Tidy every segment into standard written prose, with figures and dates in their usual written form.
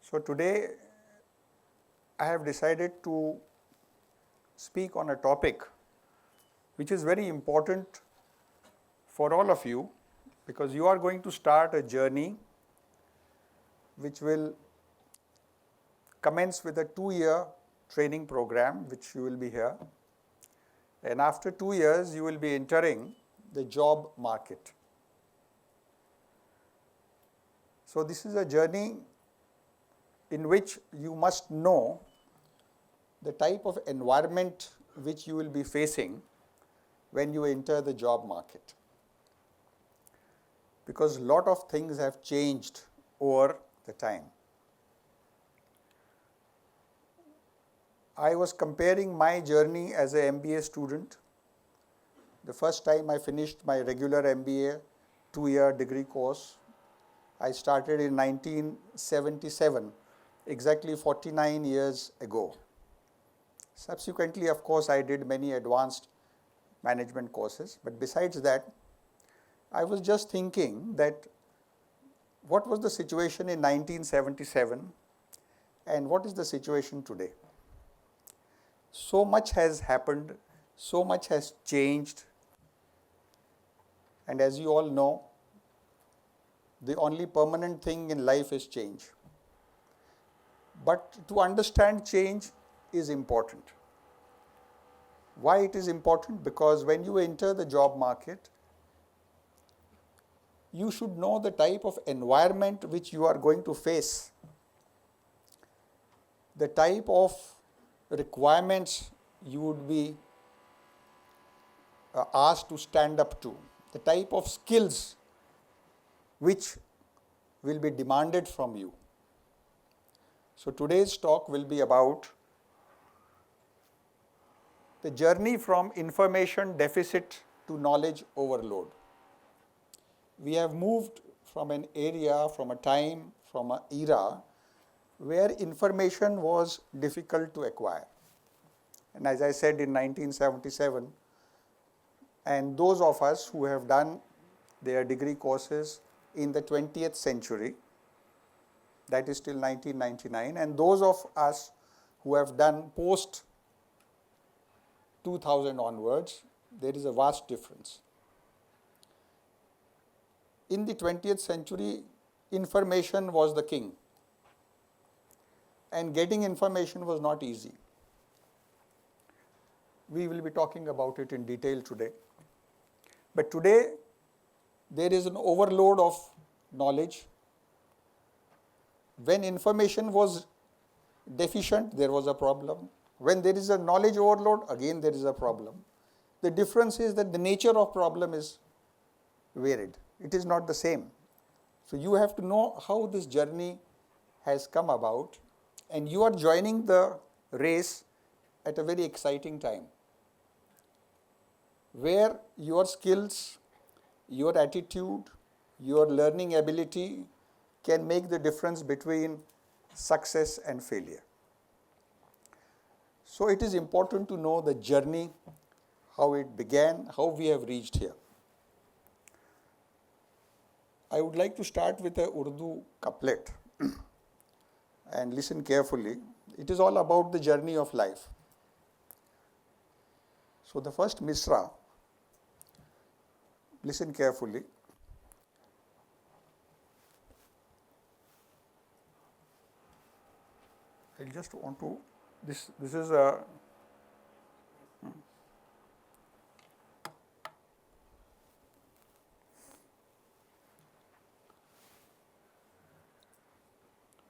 So today I have decided to speak on a topic which is very important for all of you, because you are going to start a journey which will commence with a 2-year training program which you will be here, and after 2 years you will be entering the job market. So this is a journey in which you must know the type of environment which you will be facing when you enter the job market, because a lot of things have changed over the time. I was comparing my journey as an MBA student. The first time I finished my regular MBA 2-year degree course, I started in 1977, exactly 49 years ago. Subsequently, of course, I did many advanced management courses, but besides that, I was just thinking that what was the situation in 1977 and what is the situation today? So much has happened, so much has changed, and as you all know, the only permanent thing in life is change. But to understand change is important. Why it is important? Because when you enter the job market, you should know the type of environment which you are going to face, the type of requirements you would be asked to stand up to, the type of skills which will be demanded from you. So today's talk will be about the journey from information deficit to knowledge overload. We have moved from an area, from a time, from an era where information was difficult to acquire. And as I said, in 1977, and those of us who have done their degree courses in the 20th century, that is till 1999, and those of us who have done post 2000 onwards, there is a vast difference. In the 20th century, information was the king, and getting information was not easy. We will be talking about it in detail today. But today, there is an overload of knowledge. When information was deficient, there was a problem. When there is a knowledge overload, again there is a problem. The difference is that the nature of problem is varied. It is not the same. So you have to know how this journey has come about, and you are joining the race at a very exciting time, where your skills, your attitude, your learning ability can make the difference between success and failure. So it is important to know the journey, how it began, how we have reached here. I would like to start with a Urdu couplet and listen carefully. It is all about the journey of life. So the first misra, listen carefully. I just want to, this is a,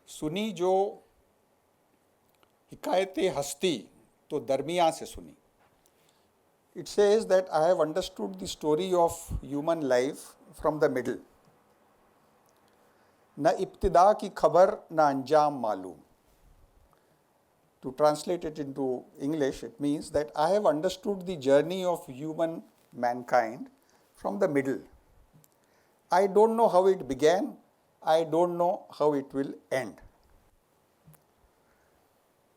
सुनी जो हिकायते हस्ती तो दरमियाँ से सुनी. It says that I have understood the story of human life from the middle. न इब्तिदा की खबर न अंजाम मालूम. To translate it into English, it means that I have understood the journey of human mankind from the middle. I don't know how it began. I don't know how it will end.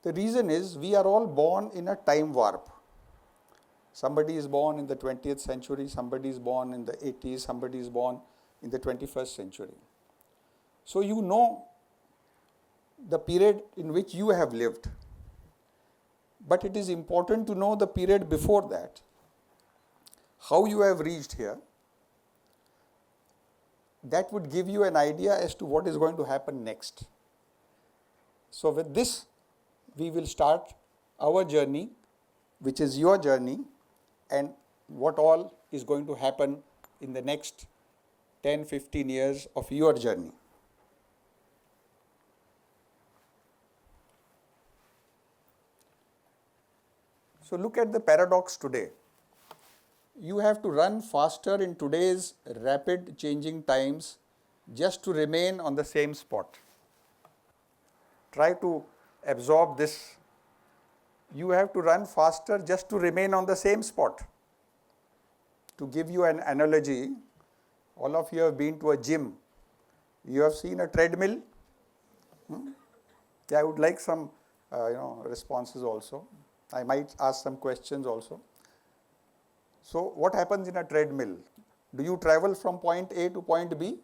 The reason is we are all born in a time warp. Somebody is born in the 20th century, somebody is born in the 80s, somebody is born in the 21st century. So you know the period in which you have lived. But it is important to know the period before that, how you have reached here. That would give you an idea as to what is going to happen next. So with this, we will start our journey, which is your journey, and what all is going to happen in the next 10-15 years of your journey. So look at the paradox today. You have to run faster in today's rapid changing times just to remain on the same spot. Try to absorb this. You have to run faster just to remain on the same spot. To give you an analogy, all of you have been to a gym. You have seen a treadmill? Yeah, I would like some responses also. I might ask some questions also. So what happens in a treadmill? Do you travel from point A to point B?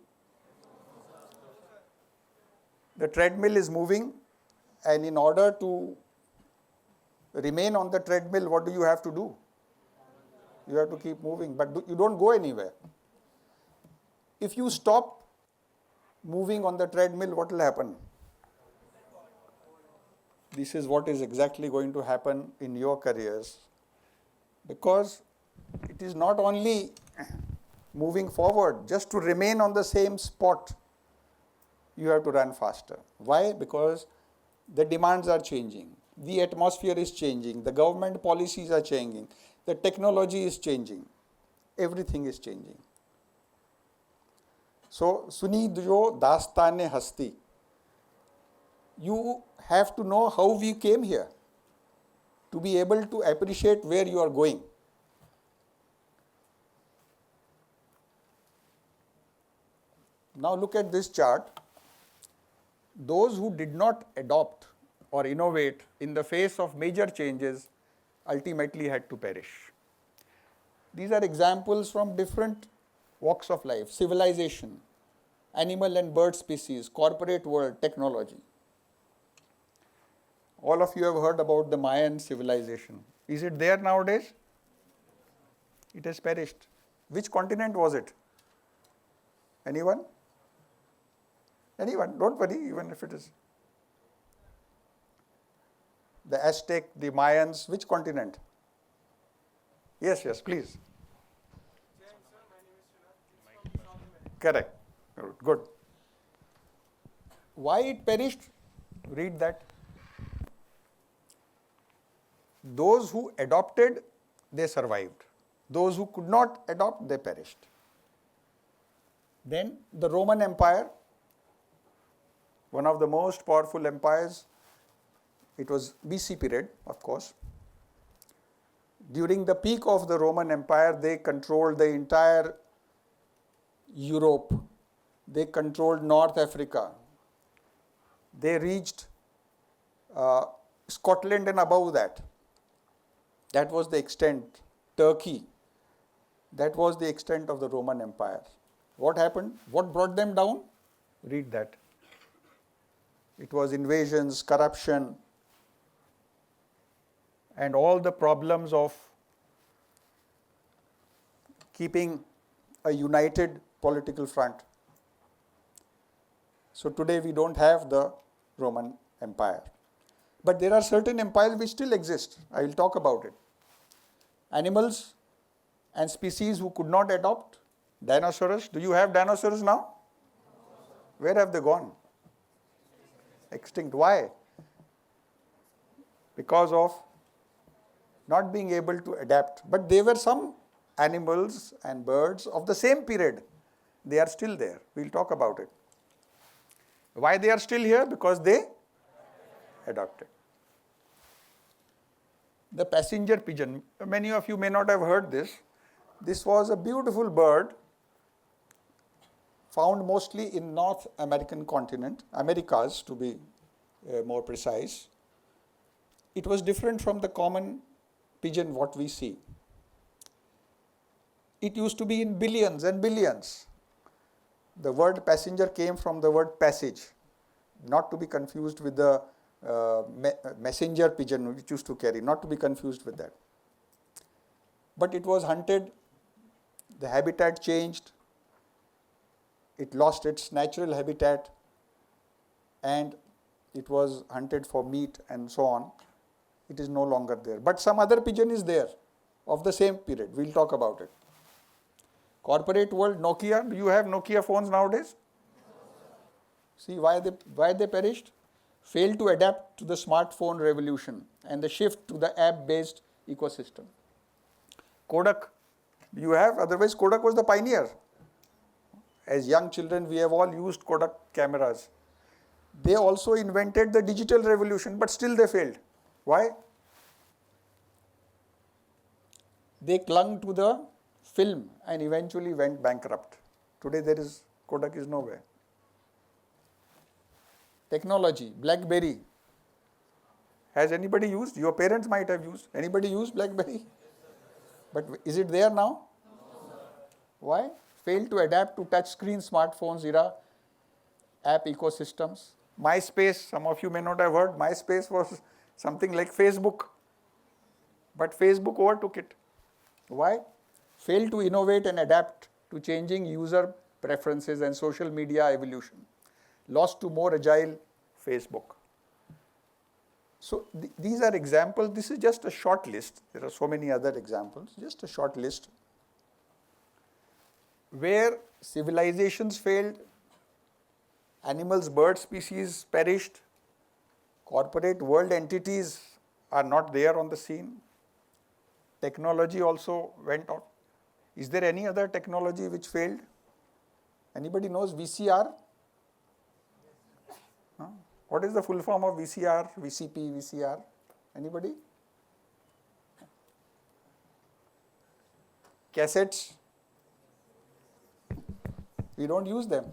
The treadmill is moving, and in order to remain on the treadmill, what do you have to do? You have to keep moving, but you don't go anywhere. If you stop moving on the treadmill, what will happen? This is what is exactly going to happen in your careers, because it is not only moving forward, just to remain on the same spot, you have to run faster. Why? Because the demands are changing, the atmosphere is changing, the government policies are changing, the technology is changing, everything is changing. So, suni jo dastane hasti. You have to know how we came here to be able to appreciate where you are going. Now look at this chart. Those who did not adopt or innovate in the face of major changes ultimately had to perish. These are examples from different walks of life: civilization, animal and bird species, corporate world, technology. All of you have heard about the Mayan civilization. Is it there nowadays? It has perished. Which continent was it? Anyone? Anyone? Don't worry, even if it is. The Aztec, the Mayans, which continent? Yes, please. Correct. Good. Why it perished? Read that. Those who adopted, they survived. Those who could not adopt, they perished. Then the Roman Empire, one of the most powerful empires. It was BC period, of course. During the peak of the Roman Empire, they controlled the entire Europe. They controlled North Africa. They reached Scotland and above that. That was the extent. Turkey. That was the extent of the Roman Empire. What happened? What brought them down? Read that. It was invasions, corruption, and all the problems of keeping a united political front. So today we don't have the Roman Empire. But there are certain empires which still exist. I will talk about it. Animals and species who could not adopt. Dinosaurs. Do you have dinosaurs now? Where have they gone? Extinct. Why? Because of not being able to adapt. But there were some animals and birds of the same period. They are still there. We'll talk about it. Why they are still here? Because they adopted. The passenger pigeon. Many of you may not have heard this. This was a beautiful bird found mostly in North American continent, Americas to be more precise. It was different from the common pigeon what we see. It used to be in billions and billions. The word passenger came from the word passage. not to be confused with the messenger pigeon which used to carry, not to be confused with that. But it was hunted, the habitat changed, it lost its natural habitat, and it was hunted for meat and so on. It is no longer there. But some other pigeon is there of the same period. We'll talk about it. Corporate world, Nokia. Do you have Nokia phones nowadays? See why they perished? Failed to adapt to the smartphone revolution and the shift to the app-based ecosystem. Kodak, do you have? Otherwise, Kodak was the pioneer. As young children, we have all used Kodak cameras. They also invented the digital revolution, but still they failed. Why? They clung to the film and eventually went bankrupt. Today Kodak is nowhere. Technology, BlackBerry. Has anybody used? Your parents might have used. Anybody used BlackBerry? But is it there now? No, sir. Why? Failed to adapt to touchscreen smartphones era, app ecosystems. MySpace, some of you may not have heard, MySpace was something like Facebook. But Facebook overtook it. Why? Failed to innovate and adapt to changing user preferences and social media evolution. Lost to more agile Facebook. So these are examples. This is just a short list. There are so many other examples. Just a short list where civilizations failed, animals, bird species perished, corporate world entities are not there on the scene, technology also went out. Is there any other technology which failed? Anybody knows VCR? Huh? What is the full form of VCR, VCP, VCR? Anybody? Cassettes? We don't use them.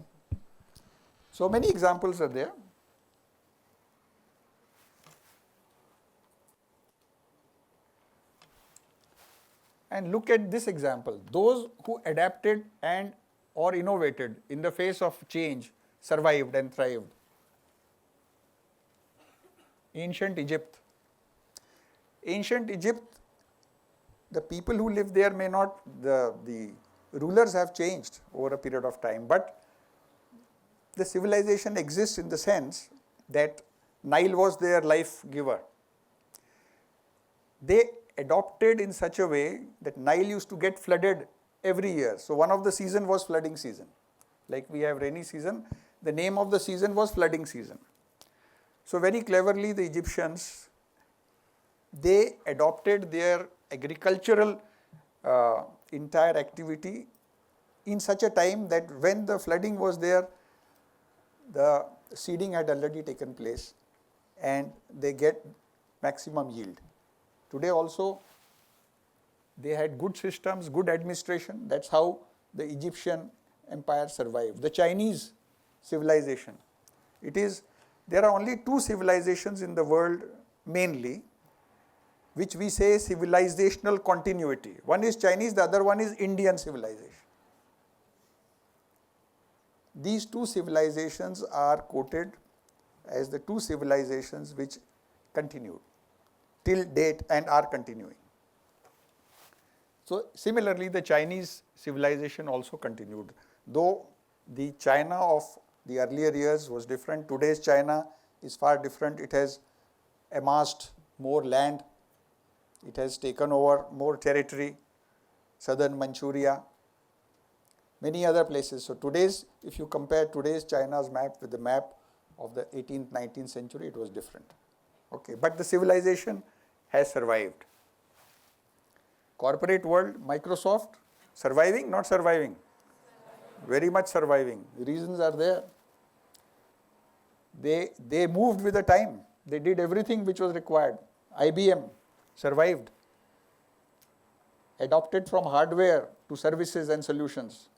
So many examples are there. And look at this example. Those who adapted and or innovated in the face of change survived and thrived. Ancient Egypt. Ancient Egypt, the people who live there may not, the rulers have changed over a period of time, but the civilization exists in the sense that Nile was their life giver. They adopted in such a way that Nile used to get flooded every year. So one of the season was flooding season. Like we have rainy season, the name of the season was flooding season. So very cleverly the Egyptians, they adopted their agricultural entire activity in such a time that when the flooding was there, the seeding had already taken place and they get maximum yield. Today also they had good systems, good administration. That's how the Egyptian empire survived. The Chinese civilization, there are only two civilizations in the world mainly, which we say civilizational continuity. One is Chinese, the other one is Indian civilization. These two civilizations are quoted as the two civilizations which continued till date and are continuing. So similarly, the Chinese civilization also continued. Though the China of the earlier years was different, today's China is far different. It has amassed more land. It has taken over more territory, southern Manchuria, many other places. So if you compare today's China's map with the map of the 18th, 19th century, it was different. Okay, but the civilization has survived. Corporate world, Microsoft, surviving, not surviving? Very much surviving. The reasons are there. They moved with the time. They did everything which was required. IBM survived. Adopted from hardware to services and solutions.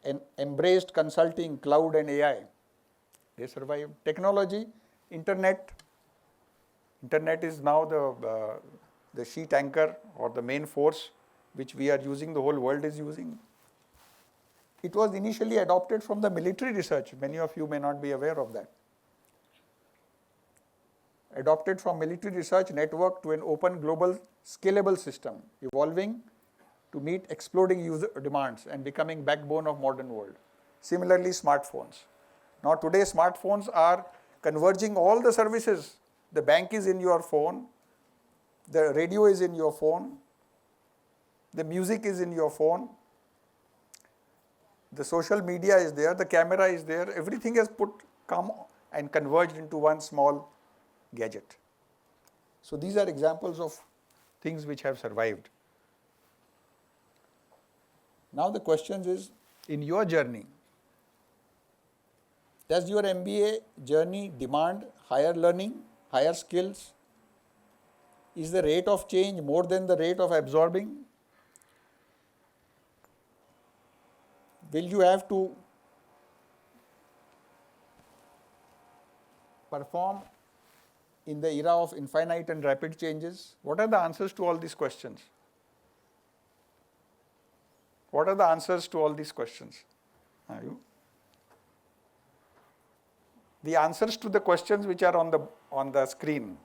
And embraced consulting, cloud and AI. They survived. Technology, internet. Internet is now the sheet anchor or the main force which we are using, the whole world is using. It was initially adopted from the military research. Many of you may not be aware of that. adopted from military research network to an open global scalable system, evolving to meet exploding user demands and becoming backbone of modern world. Similarly, smartphones. Now today smartphones are converging all the services. The bank is in your phone, the radio is in your phone, the music is in your phone, the social media is there, the camera is there, everything has come and converged into one small gadget. So these are examples of things which have survived. Now the question is, in your journey, does your MBA journey demand higher learning, higher skills? Is the rate of change more than the rate of absorbing? Will you have to perform in the era of infinite and rapid changes? What are the answers to all these questions? What are the answers to all these questions? Are you? The answers to the questions which are on the screen.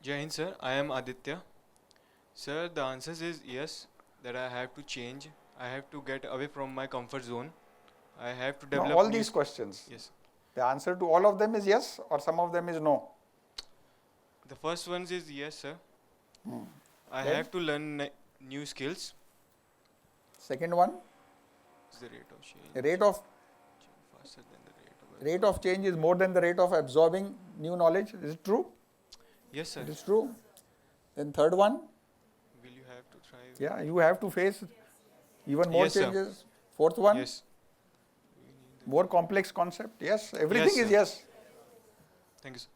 Jai Hind, sir. I am Aditya. Sir, the answers is yes, that I have to change. I have to get away from my comfort zone. I have to develop all these questions. Yes. The answer to all of them is yes, or some of them is no? The first one is yes, sir. I Then? have to learn new skills. Second one? Is the rate of change. The rate of Faster than the rate of change is more than the rate of absorbing new knowledge. Is it true? Yes, sir. It is true. Then third one? Will you have to try? Yeah, you have to face even more Yes, sir. changes. Fourth one? Yes. More complex concept. Yes, everything Yes, is sir. yes. Thank you, sir.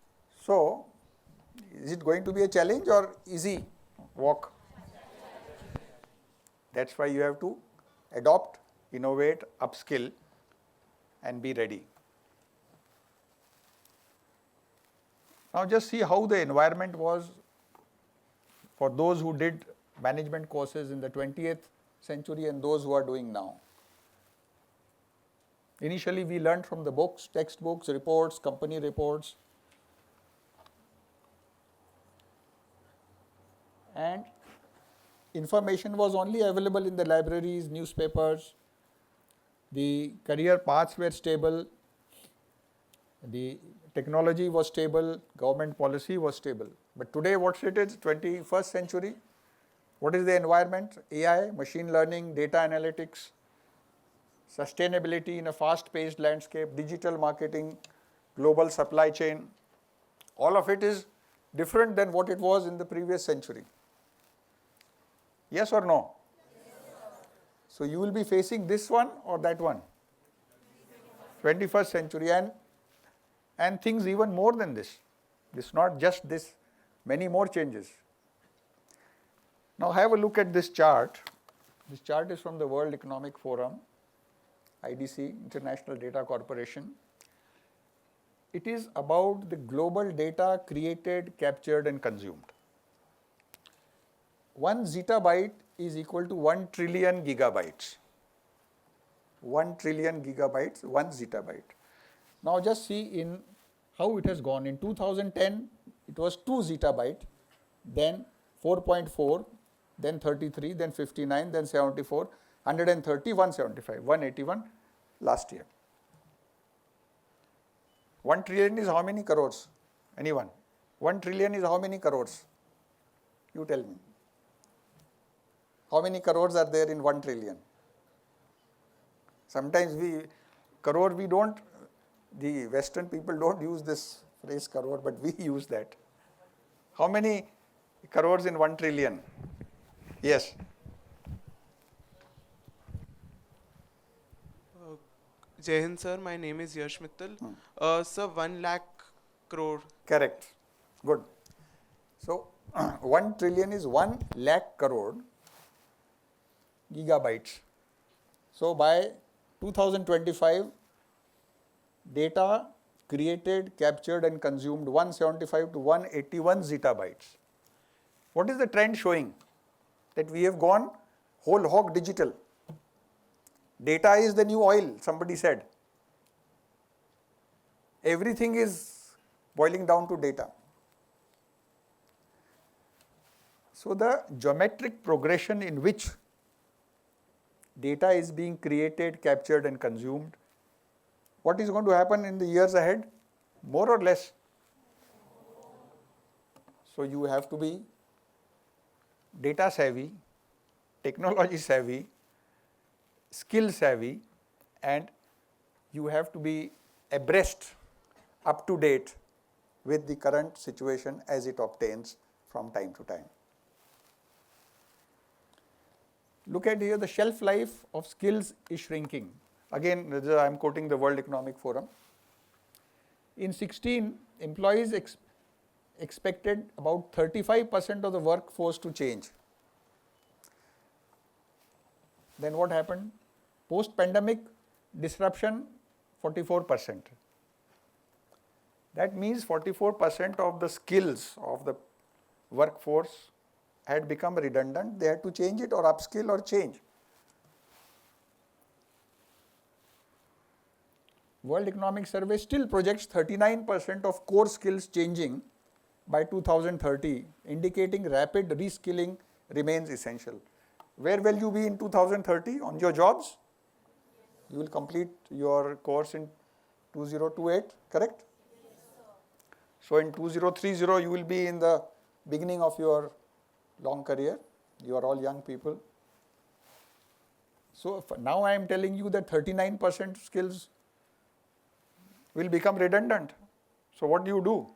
So, is it going to be a challenge or easy walk? That's why you have to adopt, innovate, upskill, and be ready. Now just see how the environment was for those who did management courses in the 20th century and those who are doing now. Initially we learned from the books, textbooks, reports, company reports, and information was only available in the libraries, newspapers. The career paths were stable, the technology was stable, government policy was stable. But today what's it is, 21st century, what is the environment? AI, machine learning, data analytics, sustainability in a fast-paced landscape, digital marketing, global supply chain, all of it is different than what it was in the previous century. Yes or no? So you will be facing this one or that one? 21st century and things even more than this. It's not just this, many more changes. Now have a look at this chart. This chart is from the World Economic Forum, IDC, International Data Corporation. It is about the global data created, captured and consumed. 1 zettabyte is equal to 1 trillion gigabytes. 1 trillion gigabytes, 1 zettabyte. Now just see in how it has gone. In 2010, it was 2 zettabyte, then 4.4, then 33, then 59, then 74, 130, 175, 181 last year. 1 trillion is how many crores? Anyone? 1 trillion is how many crores? You tell me. How many crores are there in 1 trillion? Sometimes we don't, the Western people don't use this phrase crore, but we use that. How many crores in 1 trillion? Yes. Jai Hind, sir. My name is Yash Mittal. Sir, 1 lakh crore. Correct. Good. So 1 trillion is 1 lakh crore gigabytes. So by 2025, data created, captured and consumed 175 to 181 zettabytes. What is the trend showing? That we have gone whole hog digital. Data is the new oil, somebody said. everything is boiling down to data. So the geometric progression in which data is being created, captured and consumed, what is going to happen in the years ahead? More or less. So you have to be data savvy, technology savvy, skill savvy, and you have to be abreast, up to date with the current situation as it obtains from time to time. Look at here, the shelf life of skills is shrinking. Again, I am quoting the World Economic Forum. In 16, employees expected about 35% of the workforce to change. Then what happened? Post-pandemic disruption, 44%. That means 44% of the skills of the workforce had become redundant. They had to change it or upskill or change. World Economic Survey still projects 39% of core skills changing by 2030, indicating rapid reskilling remains essential. Where will you be in 2030? On your jobs? You will complete your course in 2028, correct? So in 2030, you will be in the beginning of your long career. You are all young people. So now I am telling you that 39% skills will become redundant. So what do?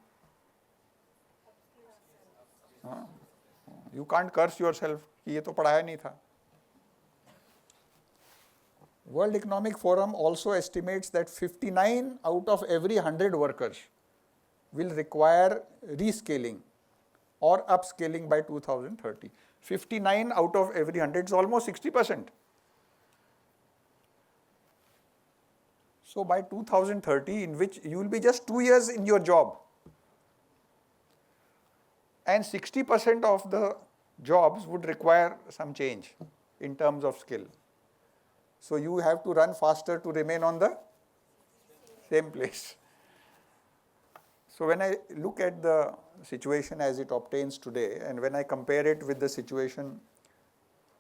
You can't curse yourself कि ये तो पढ़ाया नहीं था. World Economic Forum also estimates that 59 out of every 100 workers will require reskilling or upskilling by 2030. 59 out of every 100 is almost 60%. So by 2030, in which you will be just 2 years in your job, and 60% of the jobs would require some change in terms of skill. So you have to run faster to remain on the same place. So when I look at the situation as it obtains today, and when I compare it with the situation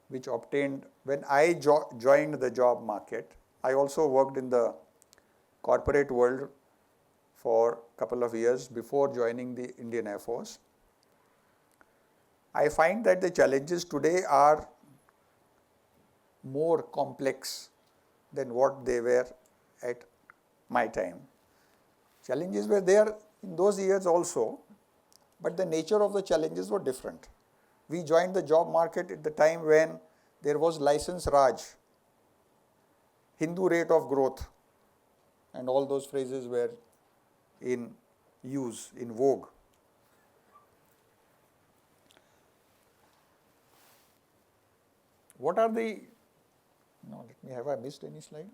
which obtained when I joined the job market, I also worked in the corporate world for a couple of years before joining the Indian Air Force. I find that the challenges today are more complex than what they were at my time. Challenges were there in those years also, but the nature of the challenges were different. We joined the job market at the time when there was license Raj, Hindu rate of growth, and all those phrases were in use, in vogue. What are the, no, let me, have I missed any slide?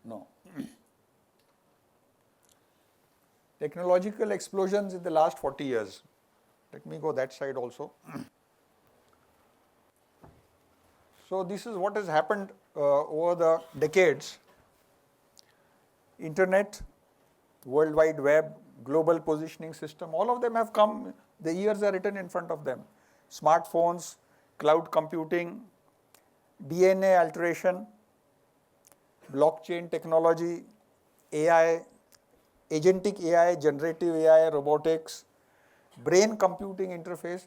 No. Technological explosions in the last 40 years. Let me go that side also. So this is what has happened over the decades. Internet, World Wide Web, global positioning system, all of them have come, the years are written in front of them. Smartphones, cloud computing, DNA alteration, blockchain technology, AI, agentic AI, generative AI, robotics, brain computing interface.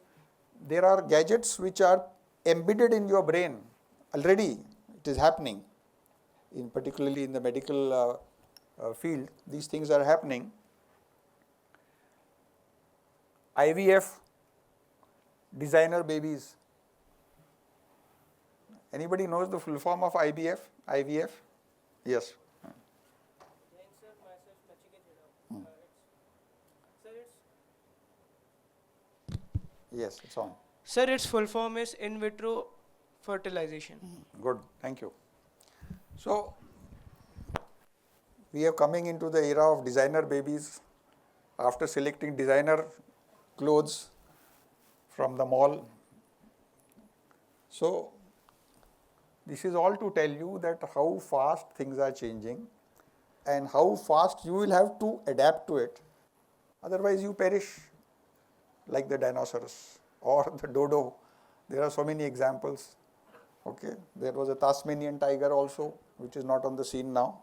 There are gadgets which are embedded in your brain. Already it is happening, particularly in the medical field, these things are happening. IVF, designer babies. Anybody knows the full form of IVF? Yes. Yes, it's on. Sir, its full form is in vitro fertilization. Good, thank you. So, we are coming into the era of designer babies after selecting designer clothes from the mall. So, this is all to tell you that how fast things are changing. and how fast you will have to adapt to it. Otherwise, you perish like the dinosaurs or the dodo. There are so many examples. Okay, there was a Tasmanian tiger also, which is not on the scene now.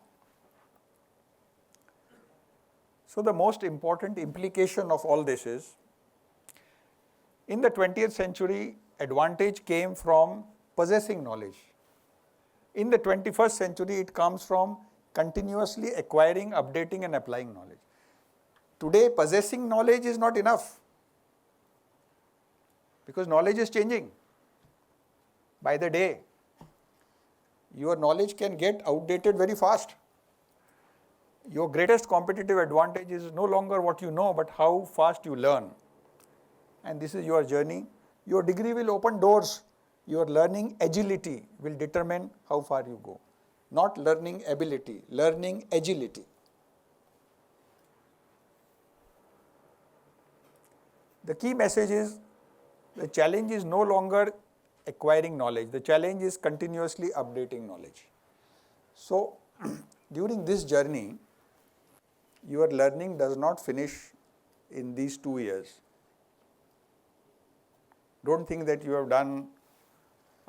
So the most important implication of all this is, in the 20th century, advantage came from possessing knowledge. In the 21st century, it comes from continuously acquiring, updating and applying knowledge. Today, possessing knowledge is not enough because knowledge is changing by the day. Your knowledge can get outdated very fast. Your greatest competitive advantage is no longer what you know, but how fast you learn. And this is your journey. Your degree will open doors. Your learning agility will determine how far you go. Not learning ability, learning agility. The key message is, the challenge is no longer acquiring knowledge. The challenge is continuously updating knowledge. So, during this journey, your learning does not finish in these 2 years. Don't think that you have done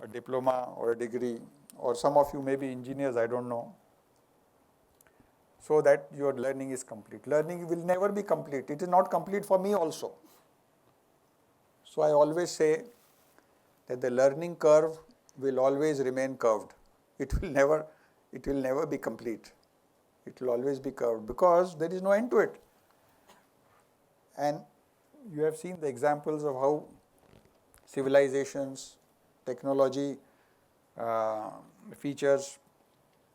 a diploma or a degree, or some of you may be engineers, I don't know, so that your learning is complete. Learning will never be complete. It is not complete for me also. So I always say that the learning curve will always remain curved. It will never be complete. It will always be curved because there is no end to it. And you have seen the examples of how civilizations, technology, features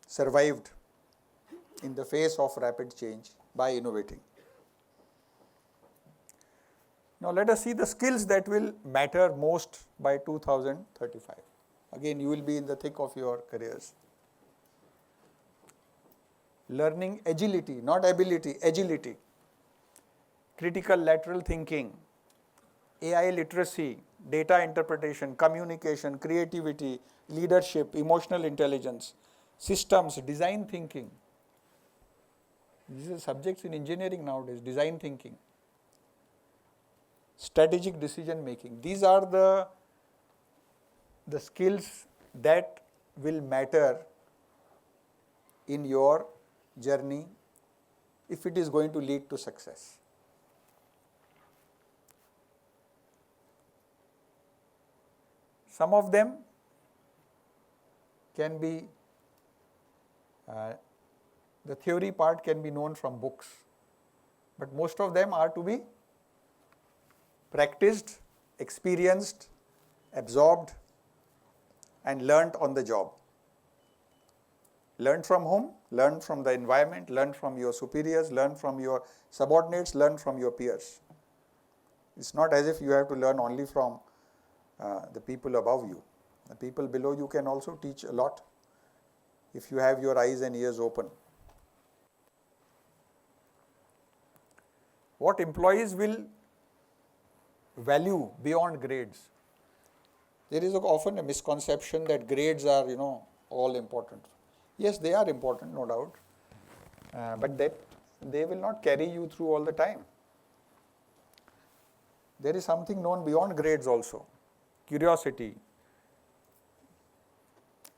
survived in the face of rapid change by innovating. Now let us see the skills that will matter most by 2035. Again, you will be in the thick of your careers. Learning agility, not ability, agility. Critical lateral thinking, AI literacy, data interpretation, communication, creativity, leadership, emotional intelligence, systems, design thinking. These are subjects in engineering nowadays, design thinking. Strategic decision making. These are the skills that will matter in your journey if it is going to lead to success. Some of them can be, the theory part can be known from books, but most of them are to be practiced, experienced, absorbed and learnt on the job. Learn from whom? Learn from the environment, learn from your superiors, learn from your subordinates, learn from your peers. It's not as if you have to learn only from the people above you. The people below you can also teach a lot if you have your eyes and ears open. What employees will value beyond grades? There is often a misconception that grades are, all important. Yes, they are important, no doubt, but that they will not carry you through all the time. There is something known beyond grades also. Curiosity.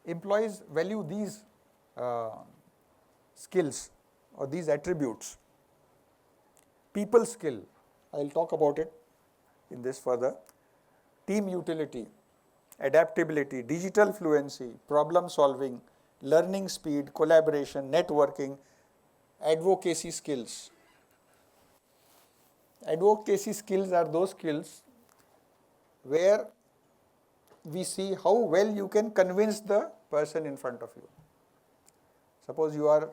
Employees value these skills or these attributes. People skill, I'll talk about it in this further. Team utility, adaptability, digital fluency, problem solving, learning speed, collaboration, networking, advocacy skills. Advocacy skills are those skills where we see how well you can convince the person in front of you. Suppose you are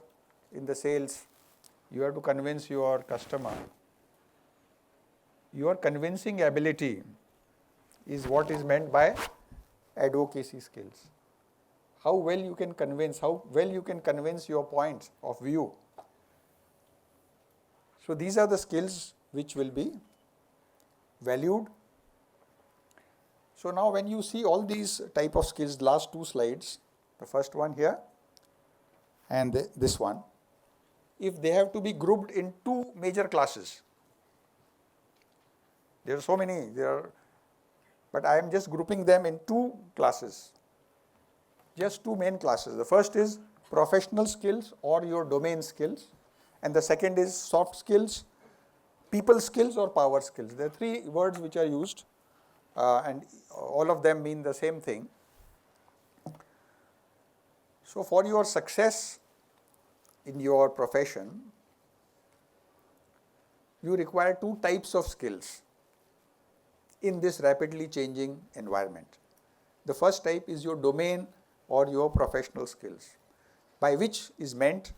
in the sales, you have to convince your customer. Your convincing ability is what is meant by advocacy skills. How well you can convince your points of view. So these are the skills which will be valued. So now when you see all these type of skills, last two slides, the first one here and this one, if they have to be grouped in two major classes. There are so many, but I am just grouping them in two classes, just two main classes. The first is professional skills or your domain skills, and the second is soft skills, people skills or power skills. There are three words which are used, and all of them mean the same thing. So for your success in your profession, you require two types of skills in this rapidly changing environment. The first type is your domain or your professional skills, by which is meant,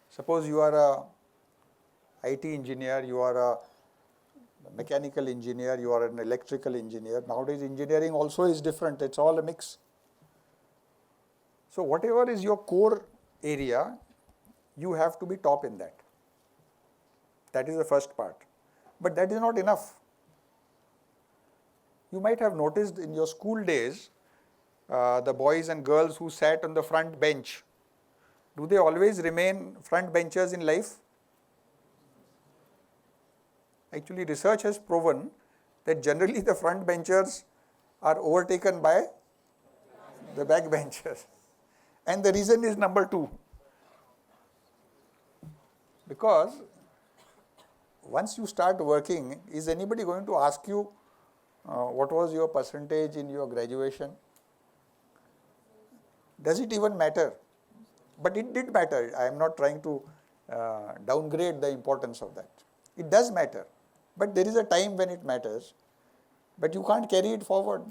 suppose you are a IT engineer, you are a mechanical engineer, you are an electrical engineer. Nowadays engineering also is different, it's all a mix. So whatever is your core area, you have to be top in that. That is the first part. But that is not enough. You might have noticed in your school days, the boys and girls who sat on the front bench, do they always remain front benchers in life? Actually, research has proven that generally the front benchers are overtaken by the back benchers. And the reason is number two. Because once you start working, is anybody going to ask you what was your percentage in your graduation? Does it even matter? But it did matter. I am not trying to downgrade the importance of that. It does matter. But there is a time when it matters. But you can't carry it forward.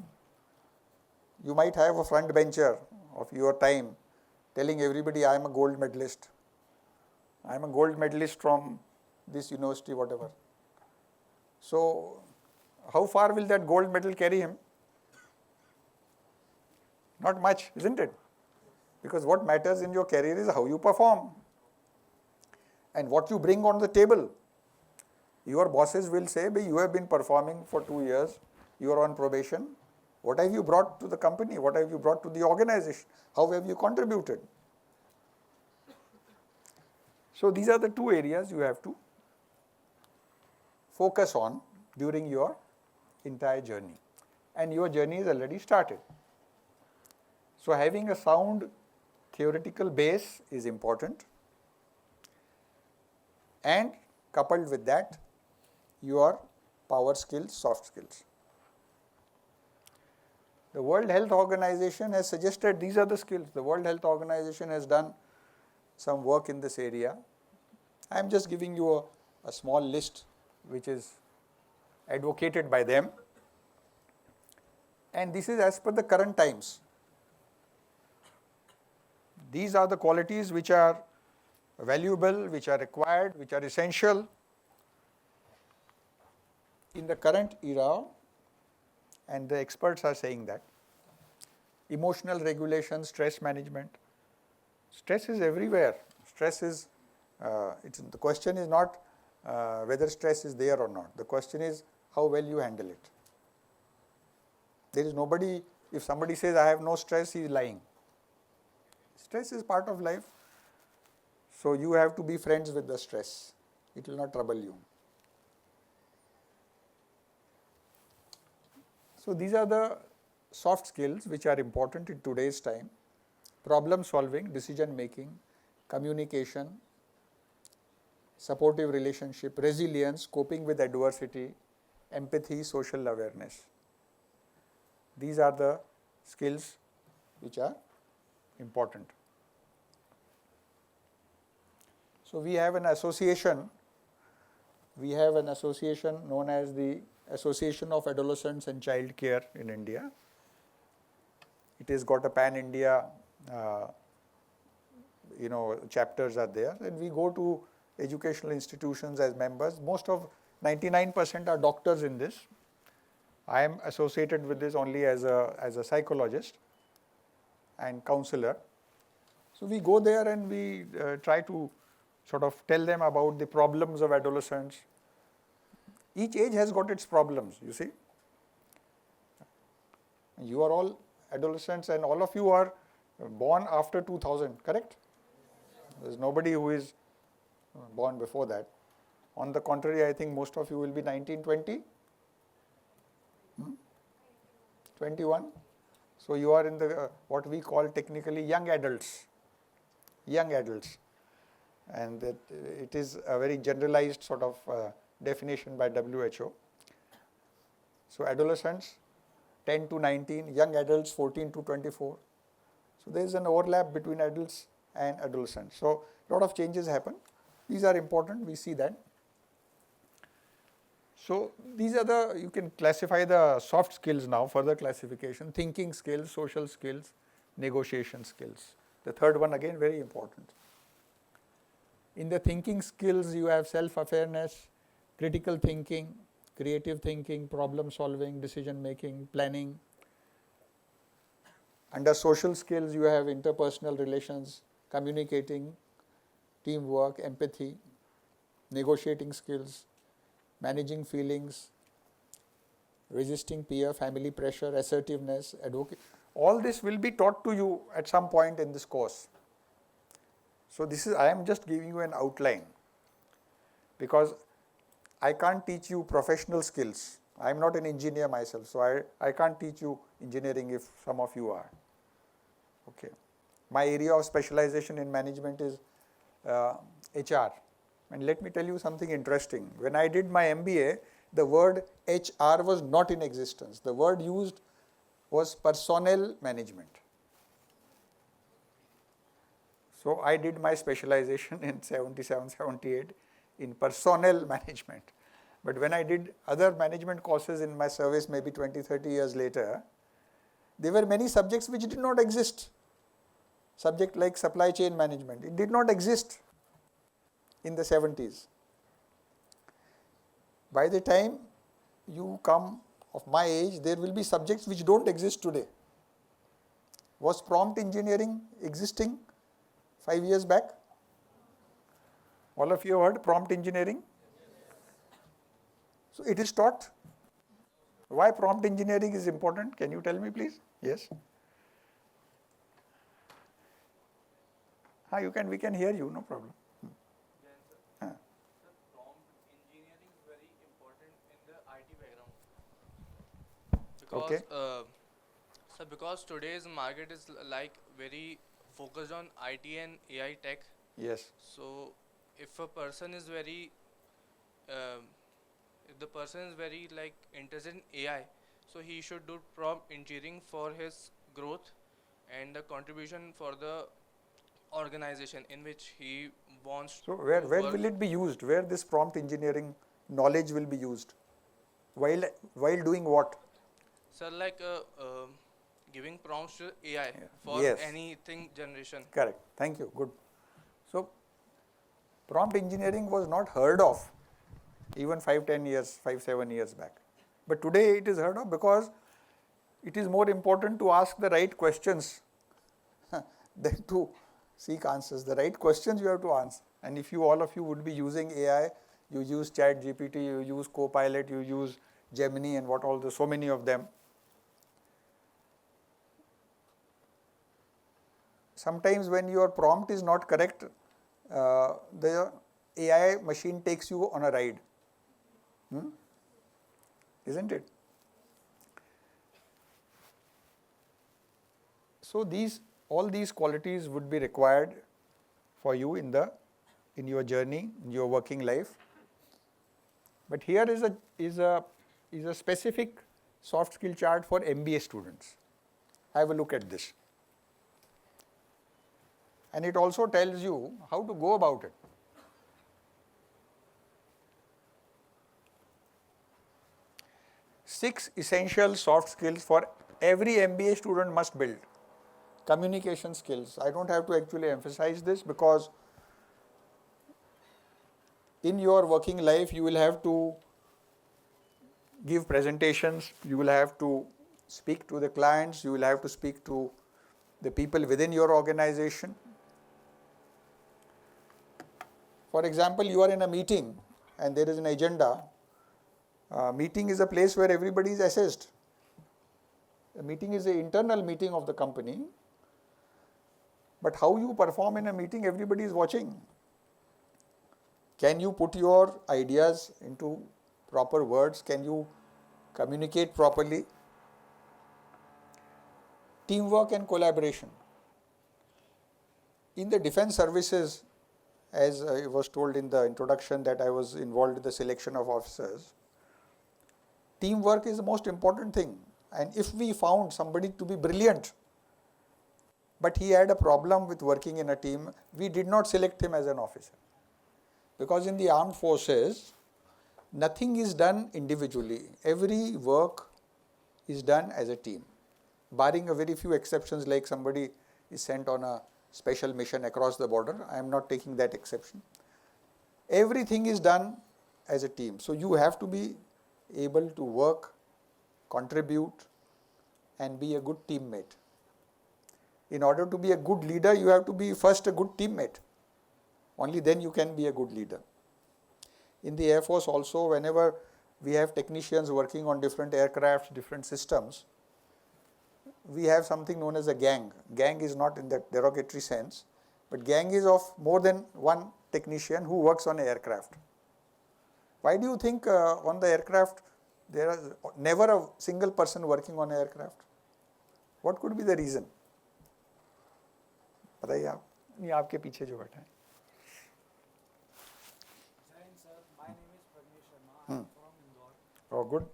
You might have a front bencher of your time telling everybody, I am a gold medalist. I am a gold medalist from this university, whatever. So, how far will that gold medal carry him? Not much, isn't it? Because what matters in your career is how you perform and what you bring on the table. Your bosses will say, you have been performing for 2 years, you are on probation. What have you brought to the company? What have you brought to the organization? How have you contributed? So these are the two areas you have to focus on during your entire journey. And your journey is already started. So having a sound theoretical base is important. And coupled with that, your power skills, soft skills. The World Health Organization has suggested these are the skills. The World Health Organization has done some work in this area. I am just giving you a small list which is advocated by them. And this is as per the current times. These are the qualities which are valuable, which are required, which are essential in the current era, and the experts are saying that. Emotional regulation, stress management. Stress is everywhere. Stress is, the question is not whether stress is there or not. The question is how well you handle it. There is nobody, if somebody says I have no stress, he is lying. Stress is part of life. So you have to be friends with the stress. It will not trouble you. So these are the soft skills which are important in today's time. Problem solving, decision making, communication, supportive relationship, resilience, coping with adversity, empathy, social awareness. These are the skills which are important. So we have an association known as the Association of Adolescents and Child Care in India. It has got a pan-India, chapters are there, and we go to educational institutions as members. Most of 99% are doctors in this. I am associated with this only as a psychologist and counselor. So we go there and we try to sort of tell them about the problems of adolescents. Each age has got its problems, you see. You are all adolescents and all of you are born after 2000, correct? There is nobody who is born before that. On the contrary, I think most of you will be 1920, 21. So you are in the what we call technically young adults, and that it is a very generalized sort of definition by WHO. So adolescents 10 to 19, young adults 14 to 24. So there is an overlap between adults and adolescents. So a lot of changes happen. These are important, we see that. So these are you can classify the soft skills now, further classification, thinking skills, social skills, negotiation skills. The third one again very important. In the thinking skills you have self-awareness, critical thinking, creative thinking, problem solving, decision making, planning. Under social skills you have interpersonal relations, communicating, teamwork, empathy, negotiating skills, managing feelings, resisting peer, family pressure, assertiveness, advocate. All this will be taught to you at some point in this course. So I am just giving you an outline, because I can't teach you professional skills. I am not an engineer myself, so I can't teach you engineering if some of you are. Okay. My area of specialization in management is HR. And let me tell you something interesting. When I did my MBA, the word HR was not in existence. The word used was personnel management. So I did my specialization in 77, 78 in personnel management. But when I did other management courses in my service, maybe 20, 30 years later, there were many subjects which did not exist. Subject like supply chain management, it did not exist in the 70s. By the time you come of my age, there will be subjects which don't exist today. Was prompt engineering existing 5 years back? All of you have heard prompt engineering? So it is taught. Why prompt engineering is important? Can you tell me please? Yes? We can hear you, no problem. Because, Okay. because today's market is like very focused on IT and AI tech. Yes. So if a person is very, um if the person is very like interested in AI, so he should do prompt engineering for his growth and the contribution for the organization in which he wants So to where work. will it be used? Where this prompt engineering knowledge will be used? While doing what? So like giving prompts to AI for Yes. anything generation. Correct. Thank you. Good. So prompt engineering was not heard of even 5-7 years back. But today it is heard of because it is more important to ask the right questions than to seek answers. The right questions you have to answer. And if all of you would be using AI, you use ChatGPT, you use Copilot, you use Gemini and so many of them. Sometimes when your prompt is not correct, the AI machine takes you on a ride. Isn't it? So all these qualities would be required for you in your journey, in your working life. But here is a specific soft skill chart for MBA students. Have a look at this. And it also tells you how to go about it. Six essential soft skills for every MBA student must build. Communication skills. I don't have to actually emphasize this because in your working life you will have to give presentations, you will have to speak to the clients, you will have to speak to the people within your organization. For example, you are in a meeting and there is an agenda. Meeting is a place where everybody is assessed. A meeting is an internal meeting of the company. But how you perform in a meeting, everybody is watching. Can you put your ideas into proper words? Can you communicate properly? Teamwork and collaboration. In the defense services, as I was told in the introduction that I was involved in the selection of officers, teamwork is the most important thing. And if we found somebody to be brilliant, but he had a problem with working in a team, we did not select him as an officer. Because in the armed forces, nothing is done individually. Every work is done as a team. Barring a very few exceptions, like somebody is sent on a special mission across the border, I am not taking that exception. Everything is done as a team. So you have to be able to work, contribute, and be a good teammate. In order to be a good leader, you have to be first a good teammate. Only then you can be a good leader. In the Air Force also, whenever we have technicians working on different aircrafts, different systems, we have something known as a gang. Gang is not in that derogatory sense, but gang is of more than one technician who works on an aircraft. Why do you think on the aircraft there is never a single person working on an aircraft? What could be the reason? बताइए आप, नहीं आपके पीछे जो बैठा है. Oh, good.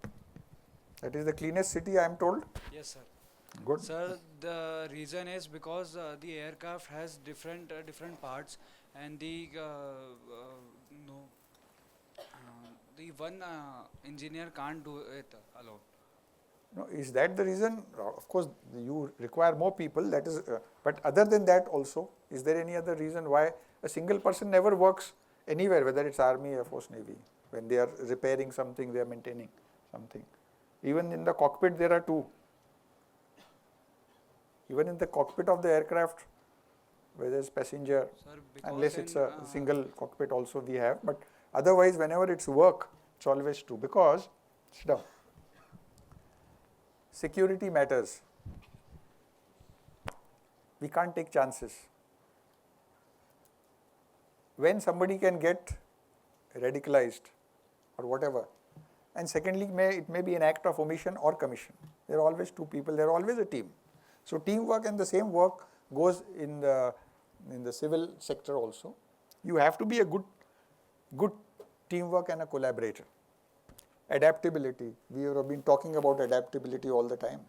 That is the cleanest city, I am told. Yes, sir. Good. Sir, the reason is because the aircraft has different parts, and the one engineer can't do it alone. No, is that the reason? Of course, you require more people. That is, but other than that, also, is there any other reason why a single person never works anywhere, whether it's Army, Air Force, Navy? When they are repairing something, they are maintaining something. Even in the cockpit, there are two. Even in the cockpit of the aircraft, where there is passenger, Sir, unless it's a single cockpit, also we have. But otherwise, whenever it's work, it's always two. Because, sit down. Security matters. We can't take chances. When somebody can get radicalized or whatever, and secondly, it may be an act of omission or commission. There are always two people, there are always a team. So teamwork and the same work goes in the civil sector also. You have to be a good teamwork and a collaborator. Adaptability. We have been talking about adaptability all the time.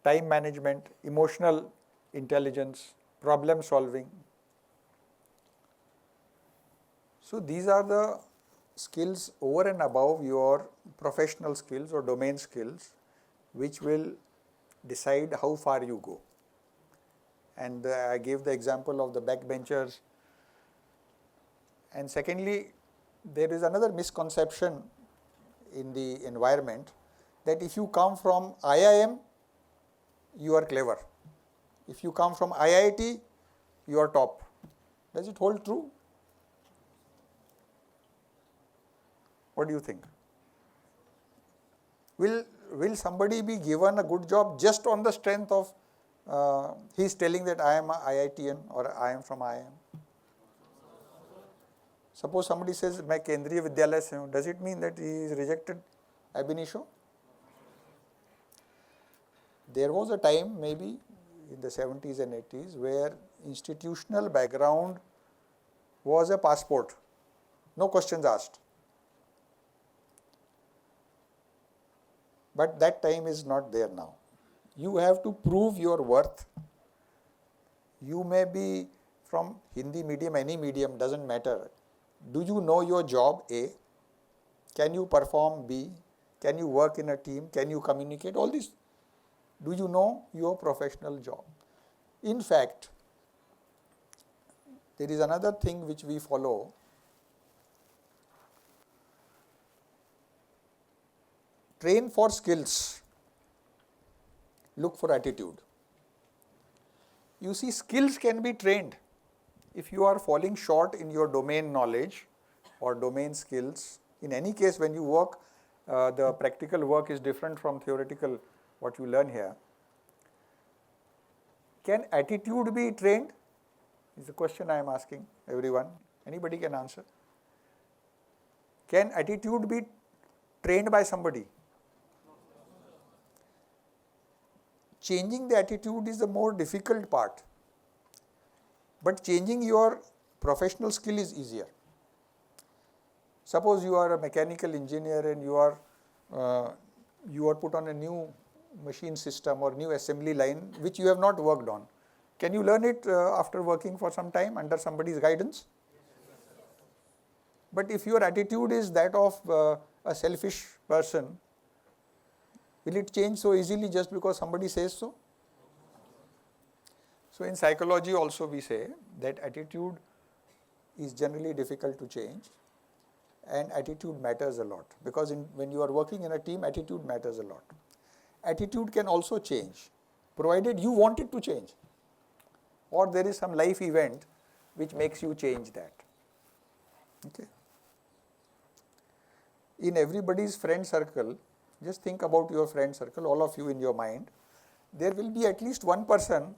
Time management, emotional intelligence, problem solving. So these are the skills over and above your professional skills or domain skills, which will decide how far you go. And I gave the example of the backbenchers. And secondly, there is another misconception in the environment that if you come from IIM, you are clever. If you come from IIT, you are top. Does it hold true? What do you think? Will somebody be given a good job just on the strength of he is telling that I am a IITian or I am from IIM? Suppose somebody says, मैं केंद्रीय विद्यालय से हूँ, does it mean that he is rejected ab initio? There was a time, maybe in the 70s and 80s, where institutional background was a passport, no questions asked. But that time is not there now. You have to prove your worth. You may be from Hindi medium, any medium, doesn't matter. Do you know your job? A. Can you perform? B. Can you work in a team? Can you communicate? All this. Do you know your professional job? In fact, there is another thing which we follow. Train for skills. Look for attitude. You see, skills can be trained. If you are falling short in your domain knowledge or domain skills, in any case when you work, the practical work is different from theoretical, what you learn here. Can attitude be trained? It's a question I am asking everyone. Anybody can answer. Can attitude be trained by somebody? Changing the attitude is the more difficult part. But changing your professional skill is easier. Suppose you are a mechanical engineer and you are put on a new machine system or new assembly line which you have not worked on. Can you learn it after working for some time under somebody's guidance? But if your attitude is that of a selfish person, will it change so easily just because somebody says so? So in psychology also we say that attitude is generally difficult to change, and attitude matters a lot, because when you are working in a team, attitude matters a lot. Attitude can also change, provided you want it to change, or there is some life event which makes you change that. Okay. In everybody's friend circle, just think about your friend circle, all of you in your mind, there will be at least one person,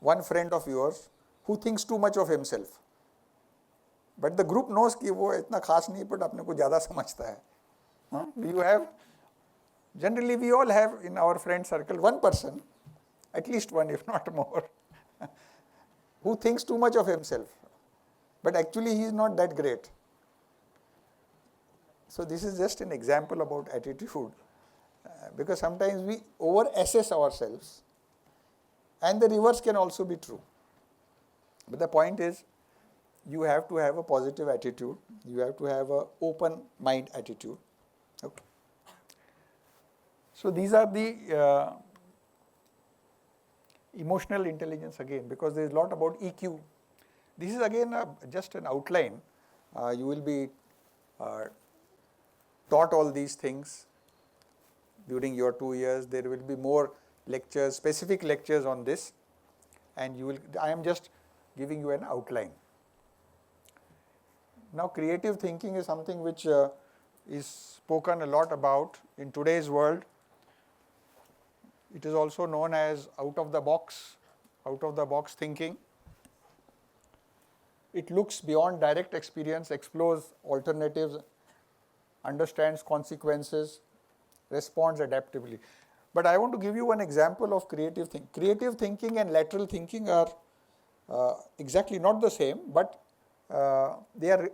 one friend of yours, who thinks too much of himself. But the group knows कि वो इतना खास नहीं, but अपने को ज़्यादा समझता है. You have, generally we all have in our friend circle one person, at least one if not more, who thinks too much of himself. But actually he is not that great. So this is just an example about attitude, because sometimes we over-assess ourselves, and the reverse can also be true. But the point is, you have to have a positive attitude, you have to have an open mind attitude. Okay. So these are the emotional intelligence again, because there is a lot about EQ. This is again just an outline. You will be taught all these things during your 2 years. There will be more lectures, specific lectures on this, and I am just giving you an outline. Now creative thinking is something which is spoken a lot about in today's world. It is also known as out of the box thinking. It looks beyond direct experience, explores alternatives, understands consequences, responds adaptively. But I want to give you one example of creative thinking. Creative thinking and lateral thinking are exactly not the same, but they are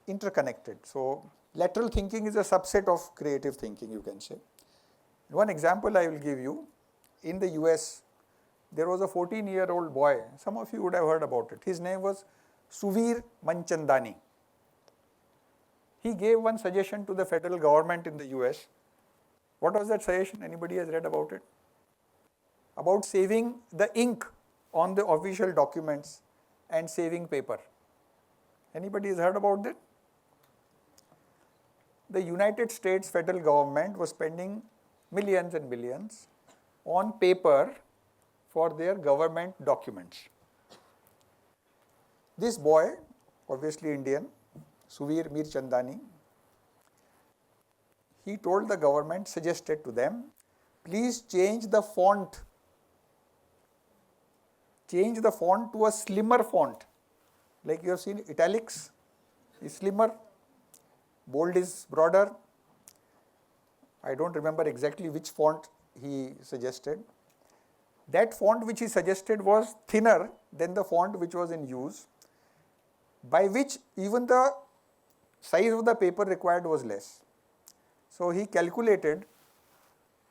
interconnected. So lateral thinking is a subset of creative thinking, you can say. One example I will give you. In the US, there was a 14-year-old boy. Some of you would have heard about it. His name was Suvir Manchandani. He gave one suggestion to the federal government in the US. What was that suggestion? Anybody has read about it? About saving the ink on the official documents and saving paper. Anybody has heard about that? The United States federal government was spending millions and millions on paper for their government documents. This boy, obviously Indian, Suvir Mirchandani, he told the government, suggested to them, please change the font to a slimmer font. Like you have seen, italics is slimmer, bold is broader. I don't remember exactly which font he suggested. That font which he suggested was thinner than the font which was in use, by which even the size of the paper required was less. So he calculated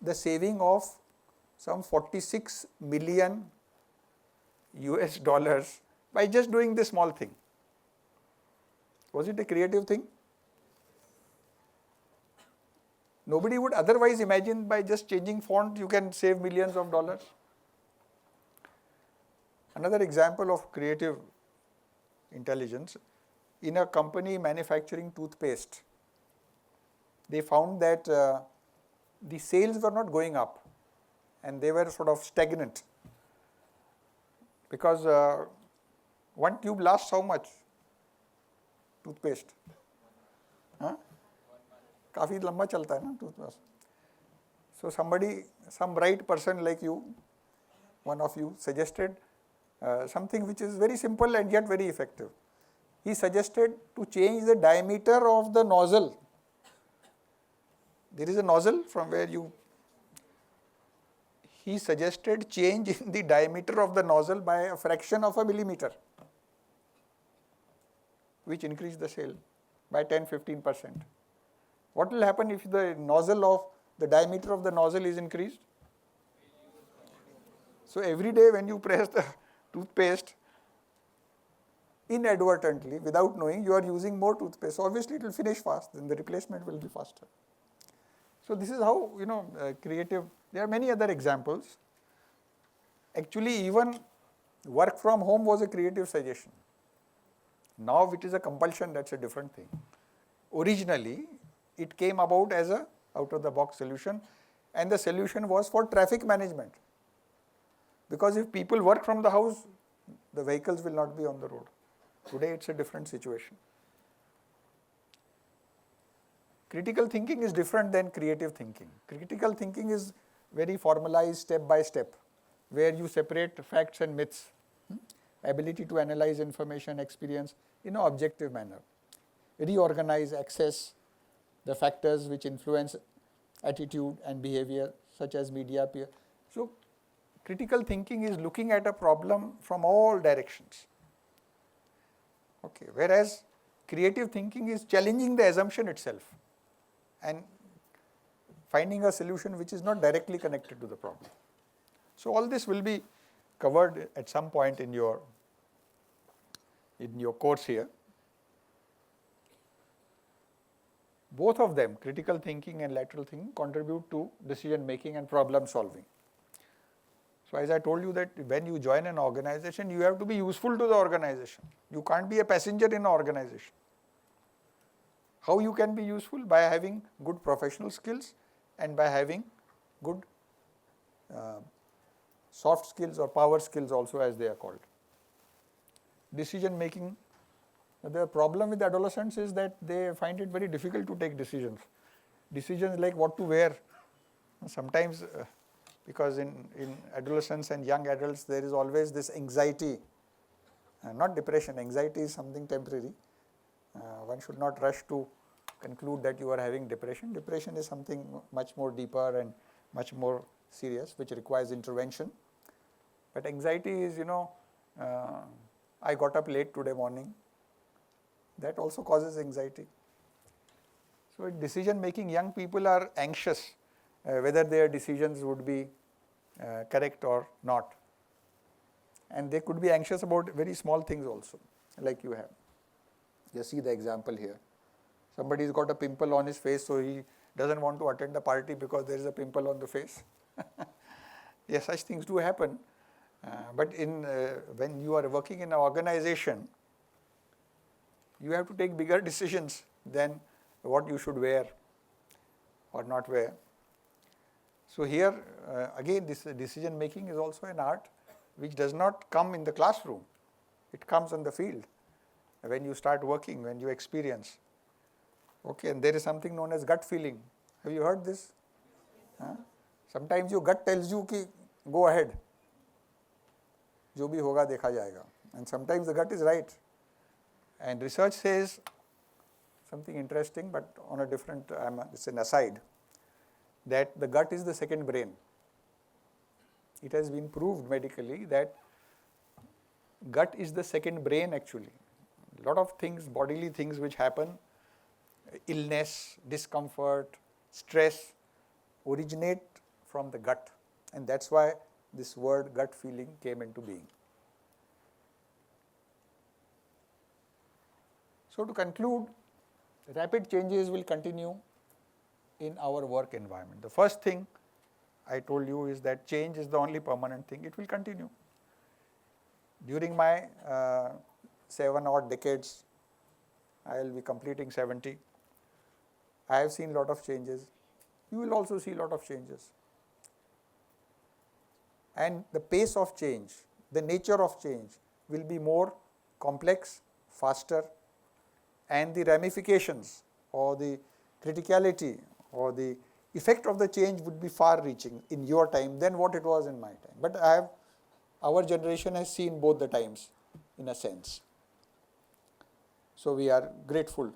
the saving of some 46 million US dollars by just doing this small thing. Was it a creative thing? Nobody would otherwise imagine by just changing font you can save millions of dollars. Another example of creative intelligence, in a company manufacturing toothpaste, they found that the sales were not going up and they were sort of stagnant, because one tube lasts how much? Toothpaste? काफ़ी लंबा चलता है ना toothbrush. So some bright person like you, one of you, suggested something which is very simple and yet very effective. He suggested to change the diameter of the nozzle. There is a nozzle from where he suggested change in the diameter of the nozzle by a fraction of a millimeter, which increased the sale by 10-15%. What will happen if the diameter of the nozzle is increased? So every day when you press the toothpaste, inadvertently, without knowing, you are using more toothpaste. So obviously it will finish fast, then the replacement will be faster. So this is how, creative, there are many other examples. Actually, even work from home was a creative suggestion. Now it is a compulsion, that's a different thing. Originally, it came about as a out-of-the-box solution, and the solution was for traffic management. Because if people work from the house, the vehicles will not be on the road. Today it's a different situation. Critical thinking is different than creative thinking. Critical thinking is very formalized, step by step, where you separate facts and myths, ability to analyze information, experience in an objective manner, reorganize, access the factors which influence attitude and behavior, such as media, peer. So critical thinking is looking at a problem from all directions. Okay, whereas creative thinking is challenging the assumption itself and finding a solution which is not directly connected to the problem. So all this will be covered at some point in your course here. Both of them, critical thinking and lateral thinking, contribute to decision making and problem solving. So as I told you that when you join an organization, you have to be useful to the organization. You can't be a passenger in an organization. How you can be useful? By having good professional skills and by having good soft skills or power skills also, as they are called. Decision making. The problem with adolescents is that they find it very difficult to take decisions. Decisions like what to wear. Sometimes because in adolescents and young adults there is always this anxiety, not depression, anxiety is something temporary. One should not rush to conclude that you are having depression. Depression is something much more deeper and much more serious, which requires intervention. But anxiety is, I got up late today morning. That also causes anxiety. So in decision making, young people are anxious whether their decisions would be correct or not. And they could be anxious about very small things also, like you have. Just see the example here. Somebody's got a pimple on his face, so he doesn't want to attend the party because there is a pimple on the face. Yes, such things do happen. But when you are working in an organization, you have to take bigger decisions than what you should wear or not wear. So here, again, this decision making is also an art which does not come in the classroom. It comes on the field when you start working, when you experience. Okay, and there is something known as gut feeling. Have you heard this? Sometimes your gut tells you ki go ahead. जो भी होगा देखा जाएगा. And sometimes the gut is right. And research says something interesting, but on a different, it's an aside, that the gut is the second brain. It has been proved medically that gut is the second brain actually. A lot of things, bodily things which happen, illness, discomfort, stress, originate from the gut. And that's why this word gut feeling came into being. So to conclude, rapid changes will continue in our work environment. The first thing I told you is that change is the only permanent thing. It will continue. During my 7 odd decades, I will be completing 70. I have seen a lot of changes. You will also see a lot of changes. And the pace of change, the nature of change will be more complex, faster, and the ramifications or the criticality or the effect of the change would be far reaching in your time than what it was in my time. But I have our generation has seen both the times in a sense. So we are grateful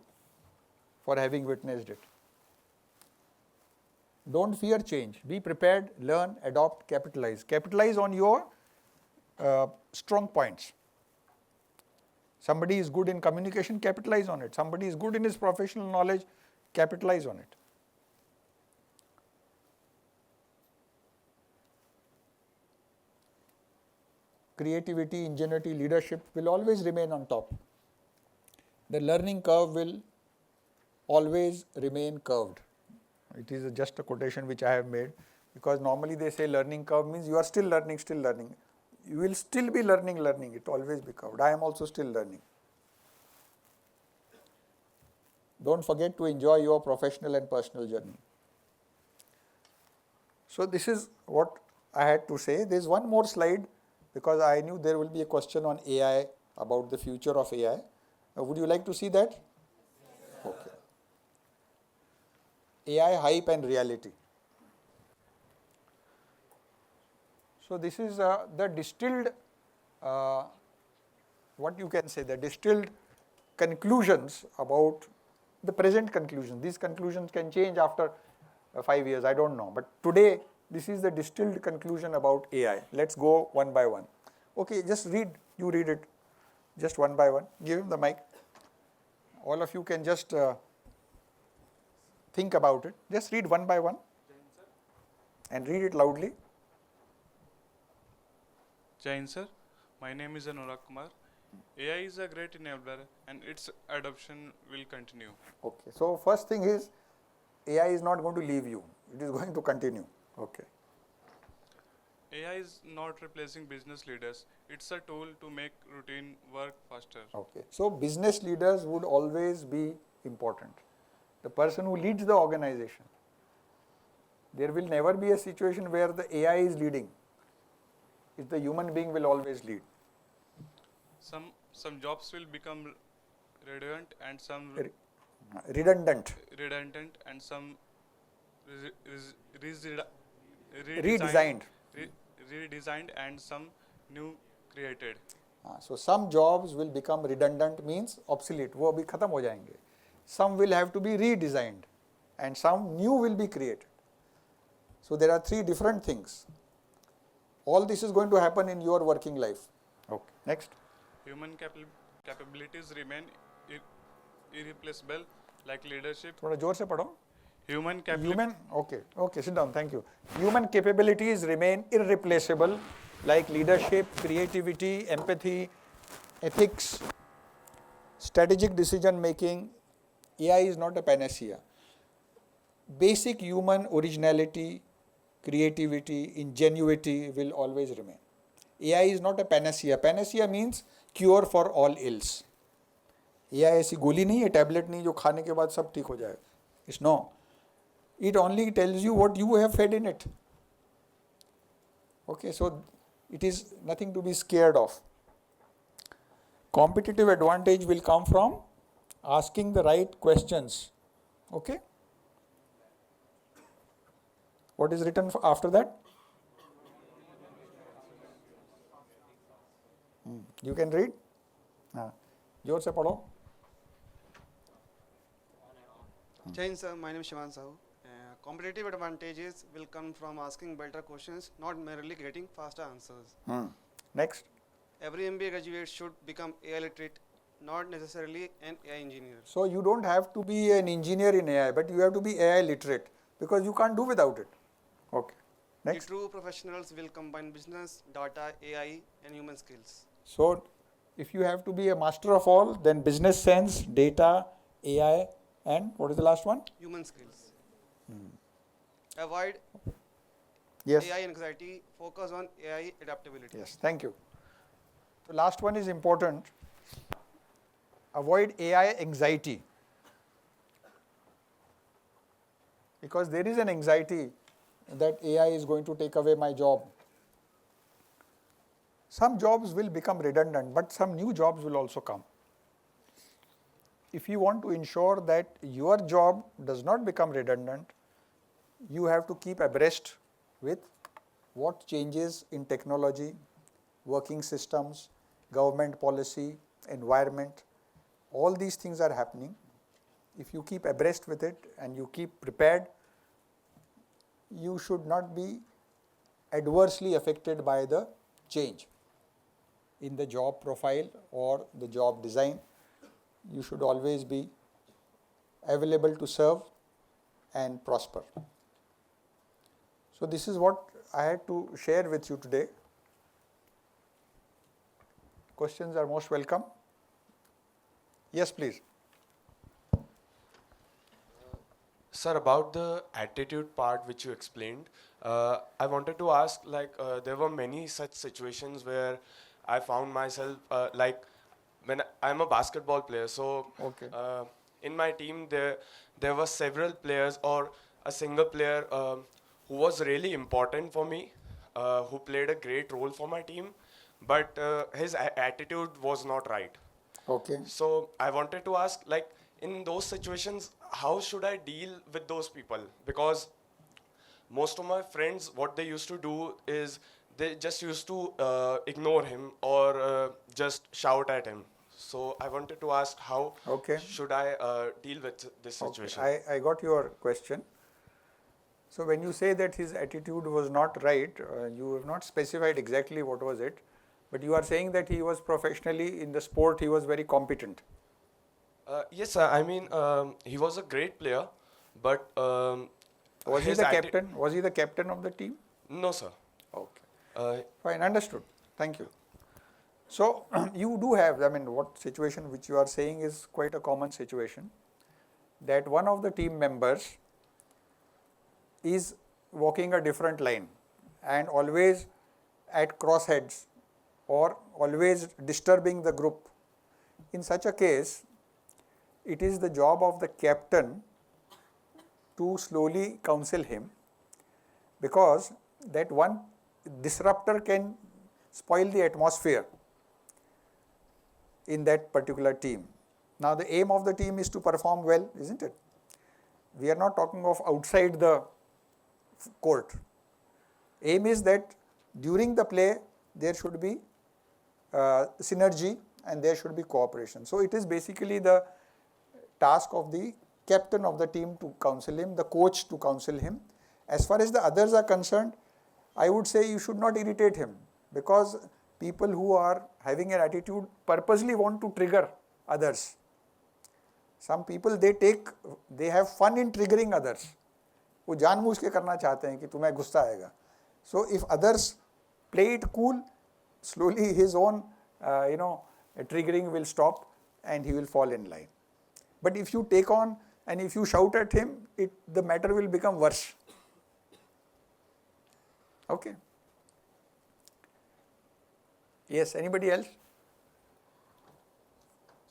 for having witnessed it. Don't fear change. Be prepared, learn, adopt, capitalize. Capitalize on your strong points. Somebody is good in communication, capitalize on it. Somebody is good in his professional knowledge, capitalize on it. Creativity, ingenuity, leadership will always remain on top. The learning curve will always remain curved. It is just a quotation which I have made, because normally they say learning curve means you are still learning, still learning. You will still be learning, it will always be curved. I am also still learning. Don't forget to enjoy your professional and personal journey. So this is what I had to say. There is one more slide, because I knew there will be a question on AI, about the future of AI. Would you like to see that? Okay. AI hype and reality. So this is the distilled, what you can say, the distilled conclusions about the present conclusion. These conclusions can change after 5 years, I don't know. But today, this is the distilled conclusion about AI. Let's go one by one. Okay, just read, you read it, just one by one. Give him the mic. All of you can just think about it. Just read one by one and read it loudly. Jain sir, my name is Anurag Kumar. AI is a great enabler and its adoption will continue. Okay, so first thing is AI is not going to leave you. It is going to continue. Okay. AI is not replacing business leaders. It's a tool to make routine work faster. Okay. So business leaders would always be important. The person who leads the organization. There will never be a situation where the AI is leading. It's the human being will always lead. Some jobs will become redundant and some Redundant. and some Redesigned. redesigned and some new created. So some jobs will become redundant, means obsolete. वो अभी खत्म हो जाएंगे. Some will have to be redesigned and some new will be created. So there are three different things. All this is going to happen in your working life. Okay. Next. Human capabilities remain irreplaceable, like leadership. थोड़ा जोर से पढ़ो. Human Okay, sit down, thank you. Human capabilities remain irreplaceable, like leadership, creativity, empathy, ethics, strategic decision making. AI is not a panacea. Basic human originality, creativity, ingenuity will always remain. AI is not a panacea. Panacea means cure for all ills. AI ऐसी गोली नहीं है, tablet नहीं जो खाने के बाद सब ठीक हो जाए. It's no. It only tells you what you have fed in it. Okay, so it is nothing to be scared of. Competitive advantage will come from asking the right questions. Okay. What is written after that? You can read? जोर से पढ़ो. Jain sir, my name is Shivan Sahu. Competitive advantages will come from asking better questions, not merely getting faster answers. Next. Every MBA graduate should become AI literate, not necessarily an AI engineer. So you don't have to be an engineer in AI, but you have to be AI literate, because you can't do without it. Okay. Next. The true professionals will combine business, data, AI, and human skills. So if you have to be a master of all, then business sense, data, AI, and what is the last one? Human skills. Avoid Yes. AI anxiety, focus on AI adaptability. Yes, thank you. The last one is important. Avoid AI anxiety. Because there is an anxiety that AI is going to take away my job. Some jobs will become redundant, but some new jobs will also come. If you want to ensure that your job does not become redundant, you have to keep abreast with what changes in technology, working systems, government policy, environment, all these things are happening. If you keep abreast with it and you keep prepared, you should not be adversely affected by the change in the job profile or the job design. You should always be available to serve and prosper. So this is what I had to share with you today. Questions are most welcome. Yes, please. Sir, about the attitude part which you explained, I wanted to ask, there were many such situations where I found myself, when I'm a basketball player, so Okay. in my team there were several players or a single player who was really important for me, who played a great role for my team, but his attitude was not right. Okay. So I wanted to ask, in those situations, how should I deal with those people? Because most of my friends, what they used to do is they just used to ignore him or just shout at him. So I wanted to ask, how Okay. should I deal with this situation? Okay. I got your question. So when you say that his attitude was not right, you have not specified exactly what was it, but you are saying that he was professionally in the sport, he was very competent. Yes, sir. I mean, he was a great player, but Was he his the captain? Was he the captain of the team? No, sir. Okay. Fine, understood. Thank you. So you do have, what situation which you are saying is quite a common situation, that one of the team members is walking a different line and always at crossheads or always disturbing the group. In such a case, it is the job of the captain to slowly counsel him, because that one disruptor can spoil the atmosphere in that particular team. Now the aim of the team is to perform well, isn't it? We are not talking of outside the court. Aim is that during the play there should be synergy and there should be cooperation. So it is basically the task of the captain of the team to counsel him, the coach to counsel him. As far as the others are concerned, I would say you should not irritate him, because people who are having an attitude purposely want to trigger others. Some people they have fun in triggering others. वो जानबूझ के करना चाहते हैं कि तुम्हें गुस्सा आएगा. So if others play it cool, slowly his own triggering will stop and he will fall in line. But if you take on and if you shout at him, the matter will become worse. Okay. Yes, anybody else?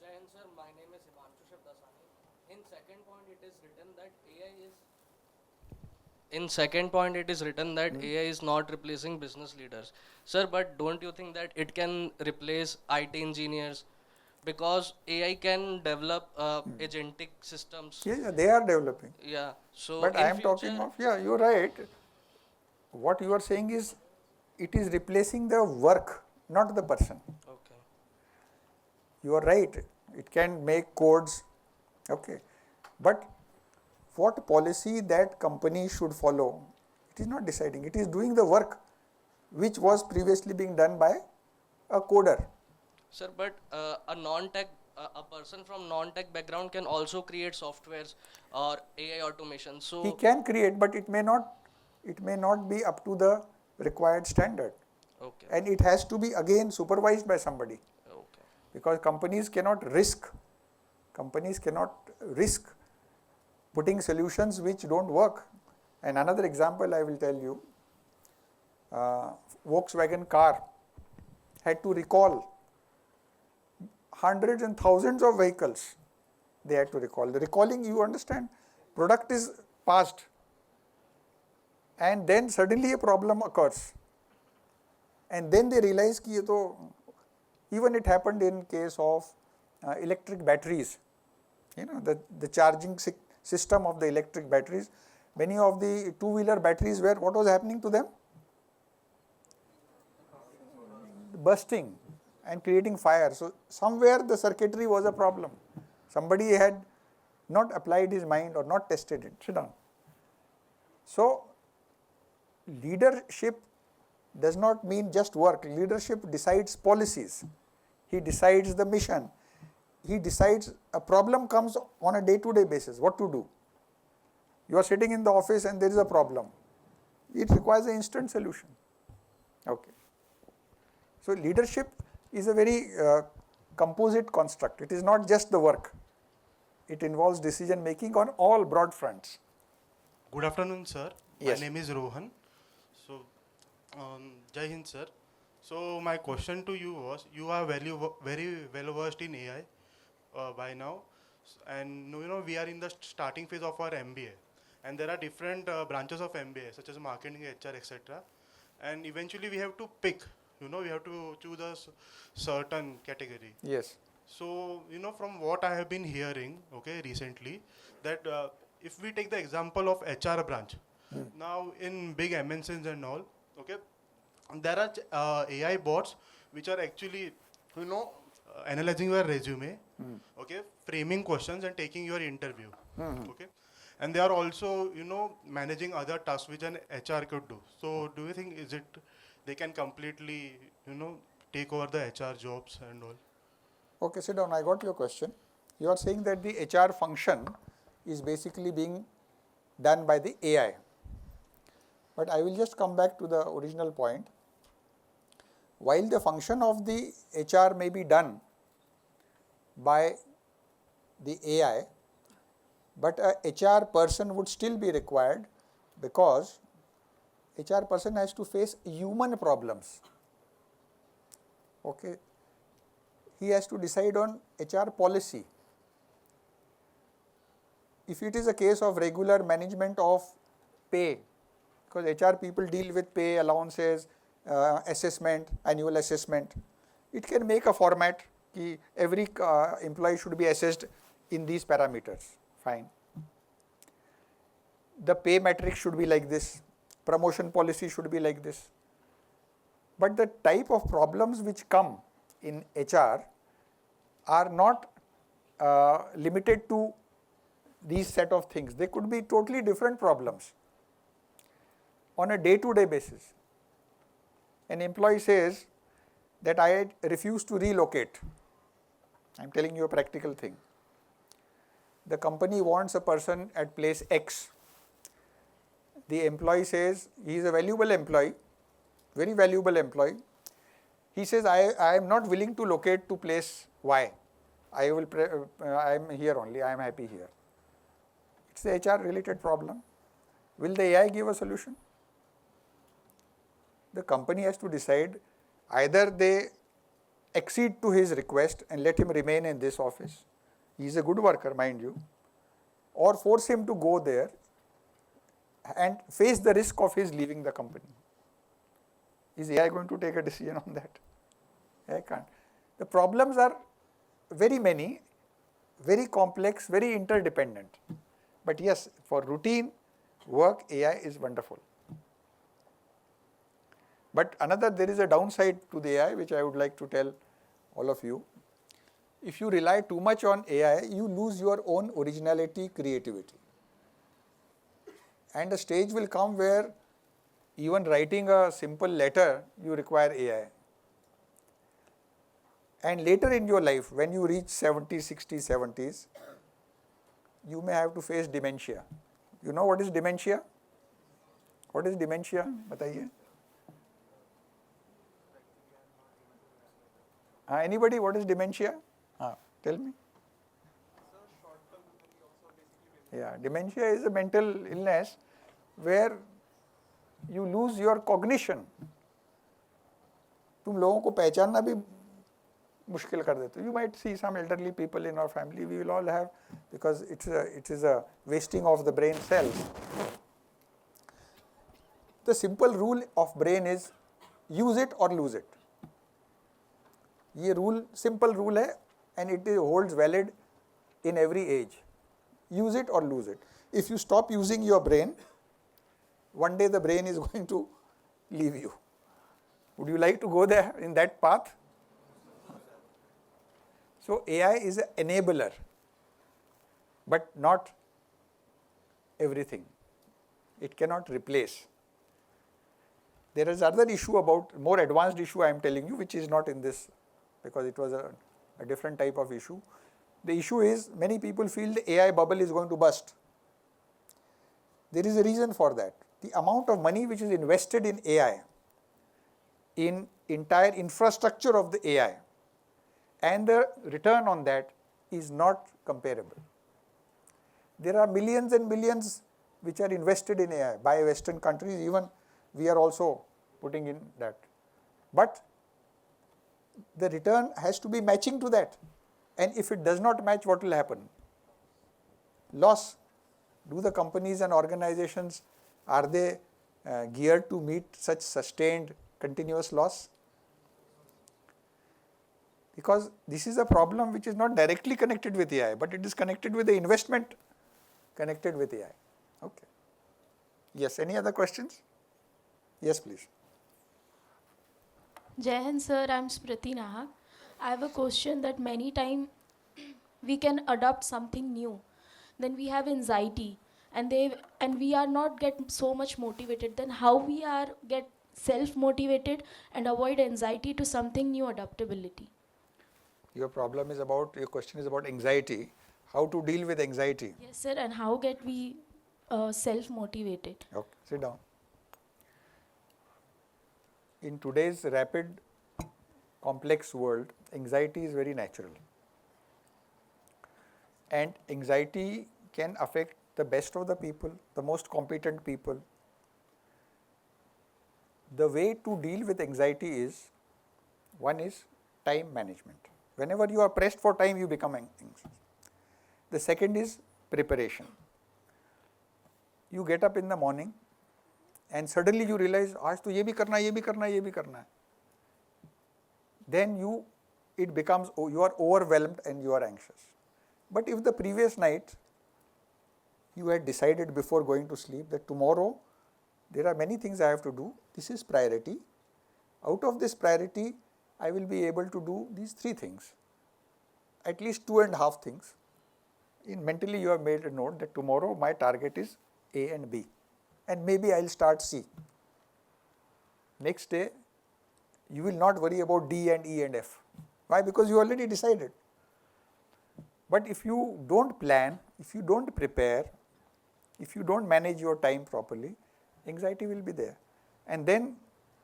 Jai Hind, sir. My name is Himanshu Shabdasani. In second point, it is written that AI is not replacing business leaders. Sir, but don't you think that it can replace IT engineers? Because AI can develop agentic systems. Yeah, they are developing. Yeah. So, But in I am future, talking of, you're right. What you are saying is, it is replacing the work, not the person. Okay. You are right. It can make codes. Okay. But what policy that company should follow, it is not deciding. It is doing the work which was previously being done by a coder. Sir, but a person from non-tech background can also create softwares or AI automation. So He can create, but it may not be up to the required standard. okay. And it has to be again supervised by somebody. Okay. Because companies cannot risk putting solutions which don't work. And another example I will tell you, Volkswagen car had to recall hundreds and thousands of vehicles. They had to recall. The recalling, you understand, product is passed and then suddenly a problem occurs. And then they realize ki ye to, even it happened in case of electric batteries, the charging system of the electric batteries. Many of the two-wheeler batteries what was happening to them? bursting and creating fire. So somewhere the circuitry was a problem. Somebody had not applied his mind or not tested it. Sit down. So leadership does not mean just work. Leadership decides policies. He decides the mission. He decides a problem comes on a day-to-day basis, what to do. You are sitting in the office and there is a problem. It requires an instant solution. Okay. So leadership is a very composite construct. It is not just the work. It involves decision making on all broad fronts. Good afternoon, sir. Yes. My name is Rohan. So, Jai Hind, sir. So, my question to you was, you are very well versed in AI by now, and you know we are in the starting phase of our MBA, and there are different branches of MBA such as marketing, HR, etc. And eventually we have to pick. You know, we have to choose a certain category. Yes. So, you know, from what I have been hearing, okay, recently, that if we take the example of HR branch, now in big MNCs and all, okay, there are AI bots which are actually, you know, analyzing your resume, okay, framing questions and taking your interview, okay, and they are also, you know, managing other tasks which an HR could do. So, do you think is it they can completely, you know, take over the HR jobs and all? Okay, sit down. I got your question. You are saying that the HR function is basically being done by the AI. But I will just come back to the original point. While the function of the HR may be done by the AI, but a HR person would still be required because HR person has to face human problems. Okay. He has to decide on HR policy. If it is a case of regular management of pay, because HR people deal with pay, allowances, assessment, annual assessment, it can make a format कि every employee should be assessed in these parameters. Fine. The pay matrix should be like this. Promotion policy should be like this. But the type of problems which come in HR are not limited to these set of things. They could be totally different problems on a day-to-day basis. An employee says that I refuse to relocate. I am telling you a practical thing. The company wants a person at place X. The employee says he is a valuable employee, very valuable employee. He says I am not willing to locate to place Y. I am here only, I am happy here. It's the HR related problem. Will the AI give a solution? The company has to decide either they accede to his request and let him remain in this office. He is a good worker, mind you, or force him to go there and face the risk of his leaving the company. Is AI going to take a decision on that? I can't. The problems are very many, very complex, very interdependent. But yes, for routine work, AI is wonderful. But there is a downside to the AI which I would like to tell all of you. If you rely too much on AI, you lose your own originality, creativity. And a stage will come where even writing a simple letter, you require AI. And later in your life, when you reach 70s, 60s, 70s, you may have to face dementia. You know what is dementia? What is dementia? Bataiye. Anybody, what is dementia? Tell me. Yeah, dementia is a mental illness where you lose your cognition. तुम लोगों को पहचानना भी मुश्किल कर देते हो. You might see some elderly people in our family. We will all have, because it is a wasting of the brain cells. The simple rule of brain is use it or lose it. ये rule, simple rule है, and it holds valid in every age. Use it or lose it. If you stop using your brain, one day the brain is going to leave you. Would you like to go there in that path? So AI is an enabler, but not everything. It cannot replace. There is another issue about, more advanced issue I am telling you, which is not in this because it was a different type of issue. The issue is many people feel the AI bubble is going to burst. There is a reason for that. The amount of money which is invested in AI, in entire infrastructure of the AI, and the return on that is not comparable. There are millions and millions which are invested in AI by Western countries, even we are also putting in that. But the return has to be matching to that. And if it does not match, what will happen? Loss. Do the companies and organizations, are they geared to meet such sustained continuous loss? Because this is a problem which is not directly connected with AI, but it is connected with the investment connected with AI. Okay. Yes, any other questions? Yes, please. Jai Hind sir, I'm Smriti Nahak. I have a question that many times we can adopt something new, then we have anxiety, and we are not get so much motivated. Then how we are get self-motivated and avoid anxiety to something new adaptability? Your question is about anxiety. How to deal with anxiety? Yes, sir, and how get we self-motivated? Okay, sit down. In today's rapid, complex world, anxiety is very natural. And anxiety can affect the best of the people, the most competent people. The way to deal with anxiety is, one is time management. Whenever you are pressed for time, you become anxious. The second is preparation. You get up in the morning and suddenly you realize, aaj to ye bhi karna hai, ye bhi karna hai, ye bhi karna hai. Then you are overwhelmed and you are anxious. But if the previous night you had decided before going to sleep that tomorrow there are many things I have to do, this is priority. Out of this priority, I will be able to do these 3 things, at least 2.5 things. Mentally you have made a note that tomorrow my target is A and B, and maybe I will start C. Next day, you will not worry about D and E and F. Why? Because you already decided. But if you don't plan, if you don't prepare, if you don't manage your time properly, anxiety will be there. And then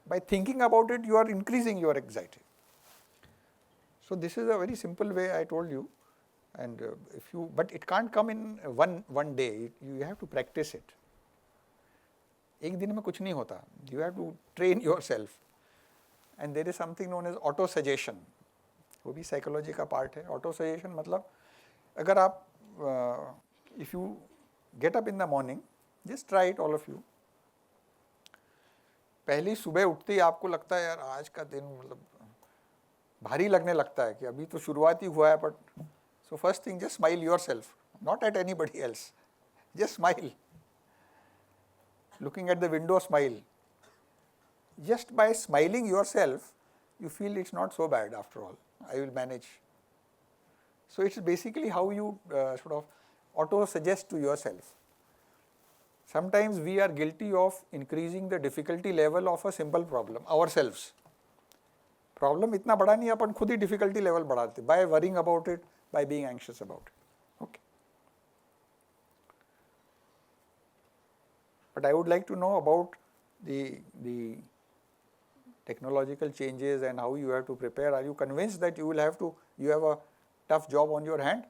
by thinking about it, you are increasing your anxiety. So this is a very simple way I told you. And but it can't come in one day. You have to practice it. एक दिन में कुछ नहीं होता. You have to train yourself. And there is something known as auto suggestion. वो भी psychology का part है. Auto suggestion मतलब अगर आप if you get up in the morning, just try it, all of you. पहली सुबह उठते ही आपको लगता है यार आज का दिन मतलब भारी लगने लगता है कि अभी तो शुरुआत ही हुआ है, but so first thing, just smile yourself, not at anybody else. Just smile. Looking at the window, smile. Just by smiling yourself, you feel it's not so bad after all. I will manage. So it's basically how you sort of auto-suggest to yourself. Sometimes we are guilty of increasing the difficulty level of a simple problem ourselves. Problem इतना बड़ा नहीं, अपन खुद ही difficulty level बढ़ाते by worrying about it, by being anxious about it. Okay. But I would like to know about the technological changes and how you have to prepare. Are you convinced that you have a tough job on your hand?